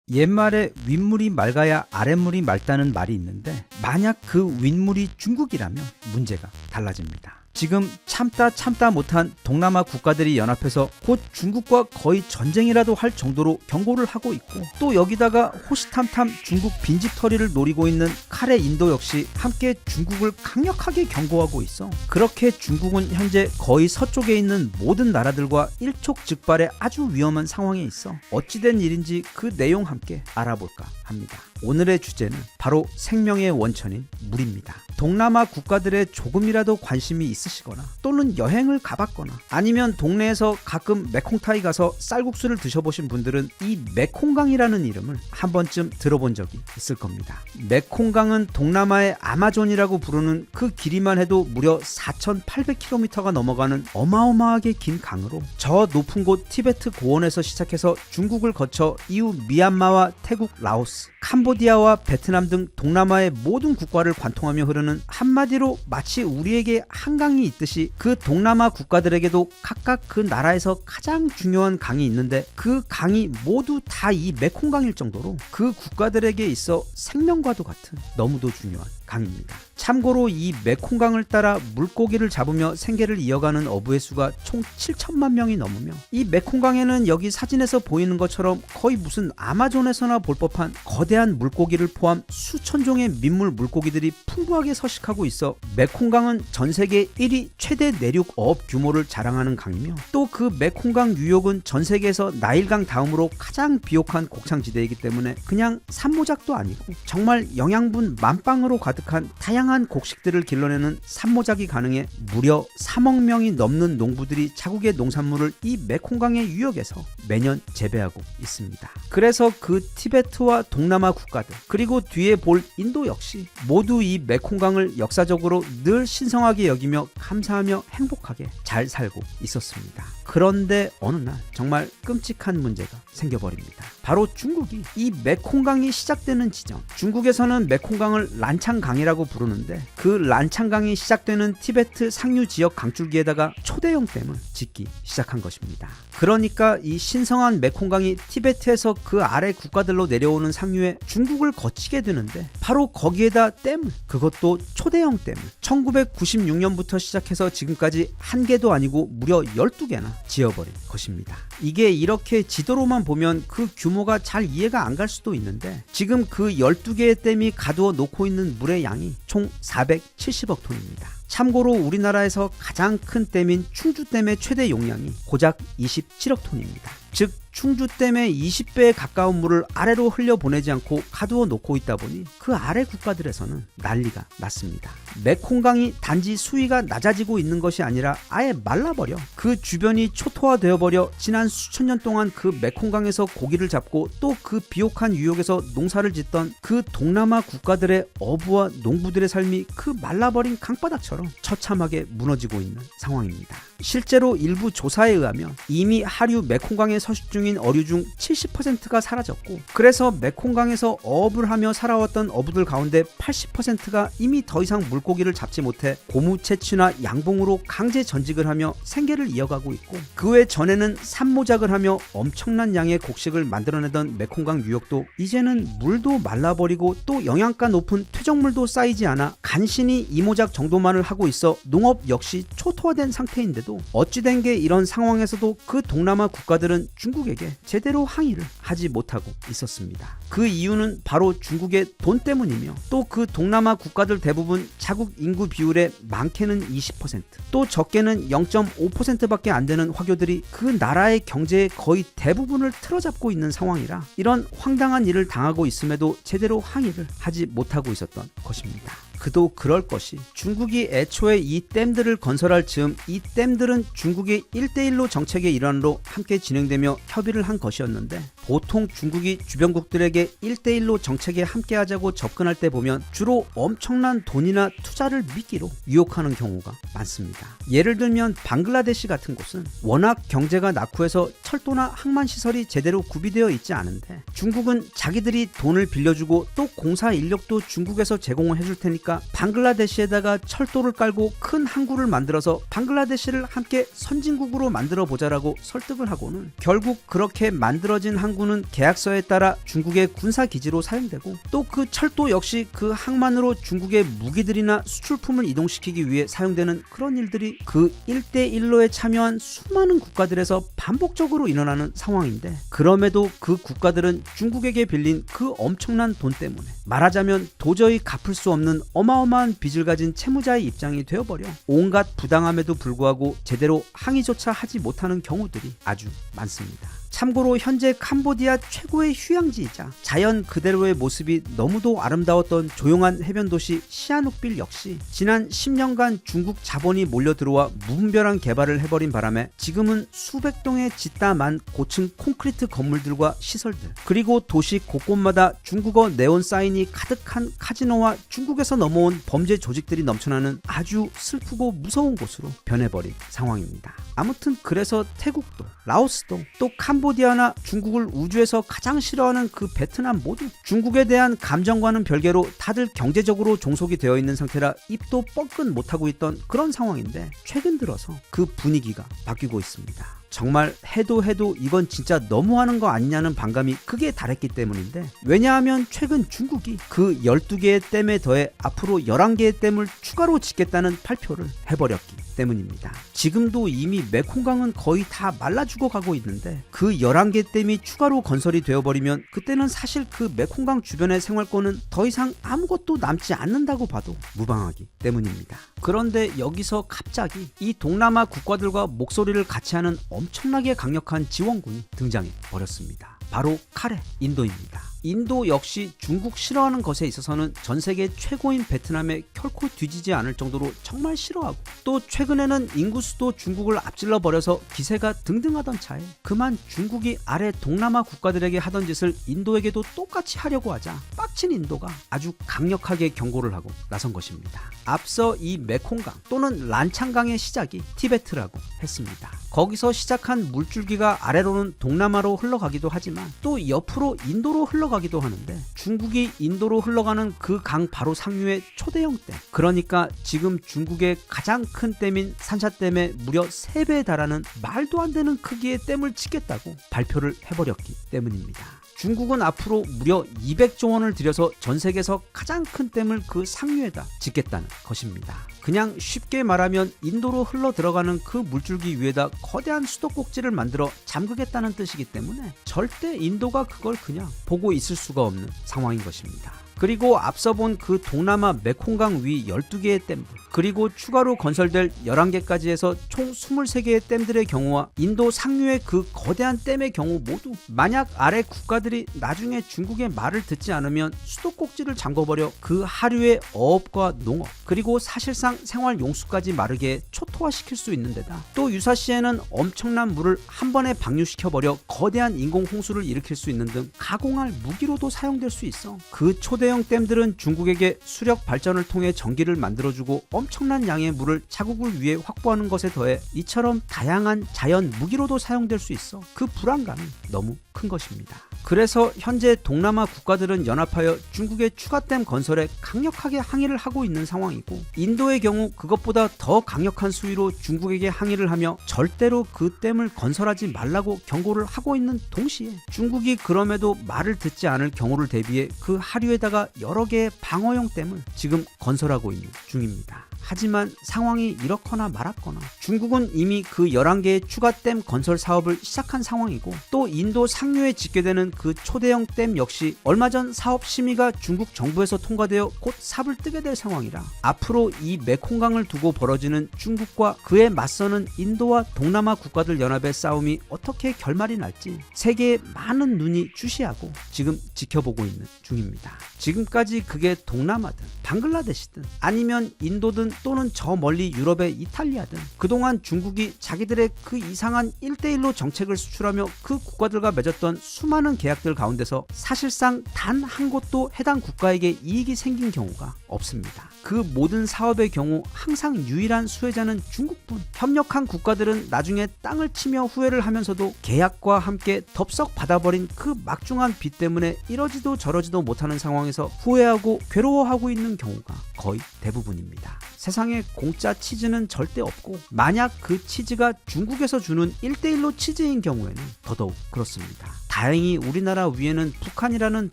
S3: 옛말에 윗물이 맑아야 아랫물이 맑다는 말이 있는데 만약 그 윗물이 중국이라면 문제가 달라집니다. 지금 참다 못한 동남아 국가들이 연합해서 곧 중국과 거의 전쟁이라도 할 정도로 경고를 하고 있고 또 여기다가 호시탐탐 중국 빈집털이를 노리고 있는 칼의 인도 역시 함께 중국을 강력하게 경고하고 있어. 그렇게 중국은 현재 거의 서쪽에 있는 모든 나라들과 일촉즉발의 아주 위험한 상황에 있어. 어찌된 일인지 그 내용 함께 알아볼까 합니다. 오늘의 주제는 바로 생명의 원천인 물입니다. 동남아 국가들에 조금이라도 관심이 있으시거나 또는 여행을 가봤거나 아니면 동네에서 가끔 메콩타이 가서 쌀국수를 드셔보신 분들은 이 메콩강이라는 이름을 한 번쯤 들어본 적이 있을 겁니다. 메콩강은 동남아의 아마존이라고 부르는 그 길이만 해도 무려 4,800km가 넘어가는 어마어마하게 긴 강으로 저 높은 곳 티베트 고원에서 시작해서 중국을 거쳐 이후 미얀마와 태국, 라오스, 캄보디아와 베트남 등 동남아의 모든 국가를 관통하며 흐르는 한마디로 마치 우리에게 한강이 있듯이 그 동남아 국가들에게도 각각 그 나라에서 가장 중요한 강이 있는데 그 강이 모두 다 이 메콩강일 정도로 그 국가들에게 있어 생명과도 같은 너무도 중요한 강입니다. 참고로 이 메콩강을 따라 물고기를 잡으며 생계를 이어가는 어부의 수가 총 7천만 명이 넘으며 이 메콩강에는 여기 사진에서 보이는 것처럼 거의 무슨 아마존에서나 볼 법한 거대한 물고기를 포함 수천 종의 민물 물고기들이 풍부하게 서식하고 있어 메콩강은 전 세계 1위 최대 내륙 어업 규모를 자랑하는 강이며 또 그 메콩강 유역은 전 세계에서 나일강 다음으로 가장 비옥한 곡창지대이기 때문에 그냥 산모작도 아니고 정말 영양분 만빵으로 가득한 다양한 곡식들을 길러내는 산모작이 가능해 무려 3억 명이 넘는 농부들이 자국의 농산물을 이 메콩강의 유역에서 매년 재배하고 있습니다. 그래서 그 티베트와 동남아 국가들 그리고 뒤에 볼 인도 역시 모두 이 메콩강을 역사적으로 늘 신성하게 여기며 감사하며 행복하게 잘 살고 있었습니다. 그런데 어느 날 정말 끔찍한 문제가 생겨버립니다. 바로 중국이 이 메콩강이 시작되는 지점, 중국에서는 메콩강을 란창강이라고 부르는데 그 란창강이 시작되는 티베트 상류 지역 강줄기에다가 초대형 댐을 짓기 시작한 것입니다. 그러니까 이 신성한 메콩강이 티베트에서 그 아래 국가들로 내려오는 상류에 중국을 거치게 되는데 바로 거기에다 댐을, 그것도 초대형 댐을 1996년부터 시작해서 지금까지 한 개도 아니고 무려 12개나 지어버린 것입니다. 이게 이렇게 지도로만 보면 그 규모가 잘 이해가 안 갈 수도 있는데 지금 그 12개의 댐이 가두어 놓고 있는 물의 양이 총 470억 톤입니다. 참고로 우리나라에서 가장 큰 댐인 충주댐의 최대 용량이 고작 27억 톤입니다. 즉 충주댐의 20배에 가까운 물을 아래로 흘려보내지 않고 가두어 놓고 있다 보니 그 아래 국가들에서는 난리가 났습니다. 메콩강이 단지 수위가 낮아지고 있는 것이 아니라 아예 말라버려 그 주변이 초토화되어버려 지난 수천 년 동안 그 메콩강에서 고기를 잡고 또 그 비옥한 유역에서 농사를 짓던 그 동남아 국가들의 어부와 농부들의 삶이 그 말라버린 강바닥처럼 처참하게 무너지고 있는 상황입니다. 실제로 일부 조사에 의하면 이미 하류 메콩강에 서식 중인 어류 중 70%가 사라졌고, 그래서 메콩강에서 어업을 하며 살아왔던 어부들 가운데 80%가 이미 더 이상 물고기를 잡지 못해 고무 채취나 양봉으로 강제 전직을 하며 생계를 이어가고 있고, 그 외 전에는 산모작을 하며 엄청난 양의 곡식을 만들어내던 메콩강 유역도 이제는 물도 말라버리고 또 영양가 높은 퇴적물도 쌓이지 않아 간신히 이모작 정도만을 하고 있어 농업 역시 초토화된 상태인데도 어찌된 게 이런 상황에서도 그 동남아 국가들은 중국에게 제대로 항의를 하지 못하고 있었습니다. 그 이유는 바로 중국의 돈 때문이며, 또 그 동남아 국가들 대부분 자국 인구 비율의 많게는 20%, 또 적게는 0.5%밖에 안 되는 화교들이 그 나라의 경제의 거의 대부분을 틀어잡고 있는 상황이라 이런 황당한 일을 당하고 있음에도 제대로 항의를 하지 못하고 있었던 것입니다. 그도 그럴 것이 중국이 애초에 이 댐들을 건설할 즈음 이 댐들은 중국의 1대1로 정책의 일환으로 함께 진행되며 협의를 한 것이었는데, 보통 중국이 주변국들에게 1대1로 정책에 함께하자고 접근할 때 보면 주로 엄청난 돈이나 투자를 미끼로 유혹하는 경우가 많습니다. 예를 들면 방글라데시 같은 곳은 워낙 경제가 낙후해서 철도나 항만시설이 제대로 구비되어 있지 않은데, 중국은 자기들이 돈을 빌려주고 또 공사 인력도 중국에서 제공을 해줄 테니까 방글라데시에다가 철도를 깔고 큰 항구를 만들어서 방글라데시를 함께 선진국으로 만들어 보자라고 설득을 하고는 결국 그렇게 만들어진 항구는 계약서에 따라 중국의 군사기지로 사용되고, 또 그 철도 역시 그 항만으로 중국의 무기들이나 수출품을 이동시키기 위해 사용되는 그런 일들이 그 1대1로에 참여한 수많은 국가들에서 반복적으로 일어나는 상황인데, 그럼에도 그 국가들은 중국에게 빌린 그 엄청난 돈 때문에 말하자면 도저히 갚을 수 없는 어마어마한 빚을 가진 채무자의 입장이 되어버려 온갖 부당함에도 불구하고 제대로 항의조차 하지 못하는 경우들이 아주 많습니다. 참고로 현재 캄보디아 최고의 휴양지이자 자연 그대로의 모습이 너무도 아름다웠던 조용한 해변도시 시아눅빌 역시 지난 10년간 중국 자본이 몰려들어와 무분별한 개발을 해버린 바람에 지금은 수백 동의 짓다 만 고층 콘크리트 건물들과 시설들, 그리고 도시 곳곳마다 중국어 네온 사인이 가득한 카지노와 중국에서 넘어온 범죄 조직들이 넘쳐나는 아주 슬프고 무서운 곳으로 변해버린 상황입니다. 아무튼 그래서 태국도, 라오스도, 또 캄보디아나 중국을 우주에서 가장 싫어하는 그 베트남 모두 중국에 대한 감정과는 별개로 다들 경제적으로 종속이 되어 있는 상태라 입도 뻥끗 못하고 있던 그런 상황인데, 최근 들어서 그 분위기가 바뀌고 있습니다. 정말 해도 이건 진짜 너무하는 거 아니냐는 반감이 극에 달했기 때문인데, 왜냐하면 최근 중국이 그 12개의 댐에 더해 앞으로 11개의 댐을 추가로 짓겠다는 발표를 해버렸기 때문입니다. 지금도 이미 메콩강은 거의 다 말라 죽어가고 있는데 그 11개 댐이 추가로 건설이 되어버리면 그때는 사실 그 메콩강 주변의 생활권은 더 이상 아무것도 남지 않는다고 봐도 무방하기 때문입니다. 그런데 여기서 갑자기 이 동남아 국가들과 목소리를 같이 하는 엄청나게 강력한 지원군이 등장해 버렸습니다. 바로 카레, 인도입니다. 인도 역시 중국 싫어하는 것에 있어서는 전 세계 최고인 베트남에 결코 뒤지지 않을 정도로 정말 싫어하고, 또 최근에는 인구수도 중국을 앞질러 버려서 기세가 등등하던 차에 그만 중국이 아래 동남아 국가들에게 하던 짓을 인도에게도 똑같이 하려고 하자 빡친 인도가 아주 강력하게 경고를 하고 나선 것입니다. 앞서 이 메콩강 또는 란창강의 시작이 티베트라고 했습니다. 거기서 시작한 물줄기가 아래로는 동남아로 흘러가기도 하지만 또 옆으로 인도로 흘러가기도 하는데, 중국이 인도로 흘러가는 그 강 바로 상류의 초대형 댐, 그러니까 지금 중국의 가장 큰 댐인 산샤댐의 무려 3배에 달하는 말도 안 되는 크기의 댐을 짓겠다고 발표를 해버렸기 때문입니다. 중국은 앞으로 무려 200조 원을 들여서 전 세계에서 가장 큰 댐을 그 상류에다 짓겠다는 것입니다. 그냥 쉽게 말하면 인도로 흘러 들어가는 그 물줄기 위에다 거대한 수도꼭지를 만들어 잠그겠다는 뜻이기 때문에 절대 인도가 그걸 그냥 보고 있을 수가 없는 상황인 것입니다. 그리고 앞서 본 그 동남아 메콩강 위 12개의 댐들, 그리고 추가로 건설될 11개까지 해서 총 23개의 댐들의 경우와 인도 상류의 그 거대한 댐의 경우 모두 만약 아래 국가들이 나중에 중국의 말을 듣지 않으면 수도꼭지를 잠궈버려 그 하류의 어업과 농업, 그리고 사실상 생활 용수까지 마르게 초토화시킬 수 있는 데다 또 유사시에는 엄청난 물을 한 번에 방류시켜버려 거대한 인공 홍수를 일으킬 수 있는 등 가공할 무기로도 사용될 수 있어. 그 초대형 댐들은 중국에게 수력 발전을 통해 전기를 만들어주고 엄청난 양의 물을 자국을 위해 확보하는 것에 더해 이처럼 다양한 자연 무기로도 사용될 수 있어. 그 불안감이 너무 큰 것입니다. 그래서 현재 동남아 국가들은 연합하여 중국의 추가댐 건설에 강력하게 항의를 하고 있는 상황이고, 인도의 경우 그것보다 더 강력한 수위로 중국에게 항의를 하며 절대로 그 댐을 건설하지 말라고 경고를 하고 있는 동시에 중국이 그럼에도 말을 듣지 않을 경우를 대비해 그 하류에다가 여러 개의 방어용 댐을 지금 건설하고 있는 중입니다. 하지만 상황이 이렇거나 말았거나 중국은 이미 그 11개의 추가 댐 건설 사업을 시작한 상황이고, 또 인도 상류에 짓게 되는 그 초대형 댐 역시 얼마 전 사업 심의가 중국 정부에서 통과되어 곧 삽을 뜨게 될 상황이라 앞으로 이 메콩강을 두고 벌어지는 중국과 그에 맞서는 인도와 동남아 국가들 연합의 싸움이 어떻게 결말이 날지 세계의 많은 눈이 주시하고 지금 지켜보고 있는 중입니다. 지금까지 그게 동남아든 방글라데시든 아니면 인도든 또는 저 멀리 유럽의 이탈리아든 그동안 중국이 자기들의 그 이상한 1대1로 정책을 수출하며 그 국가들과 맺었던 수많은 계약들 가운데서 사실상 단 한 곳도 해당 국가에게 이익이 생긴 경우가 없습니다. 그 모든 사업의 경우 항상 유일한 수혜자는 중국뿐. 협력한 국가들은 나중에 땅을 치며 후회를 하면서도 계약과 함께 덥석 받아버린 그 막중한 빚 때문에 이러지도 저러지도 못하는 상황에서 후회하고 괴로워하고 있는 경우가 거의 대부분입니다. 세상에 공짜 치즈는 절대 없고, 만약 그 치즈가 중국에서 주는 1대1로 치즈인 경우에는 더더욱 그렇습니다. 다행히 우리나라 위에는 북한이라는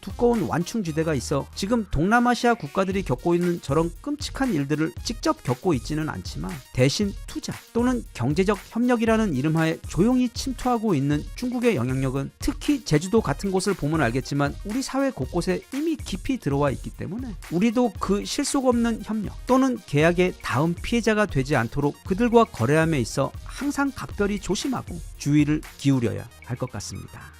S3: 두꺼운 완충지대가 있어 지금 동남아시아 국가들이 겪고 있는 저런 끔찍한 일들을 직접 겪고 있지는 않지만, 대신 투자 또는 경제적 협력이라는 이름하에 조용히 침투하고 있는 중국의 영향력은 특히 제주도 같은 곳을 보면 알겠지만 우리 사회 곳곳에 이미 깊이 들어와 있기 때문에 우리도 그 실속 없는 협력 또는 계약의 다음 피해자가 되지 않도록 그들과 거래함에 있어 항상 각별히 조심하고 주의를 기울여야 할 것 같습니다.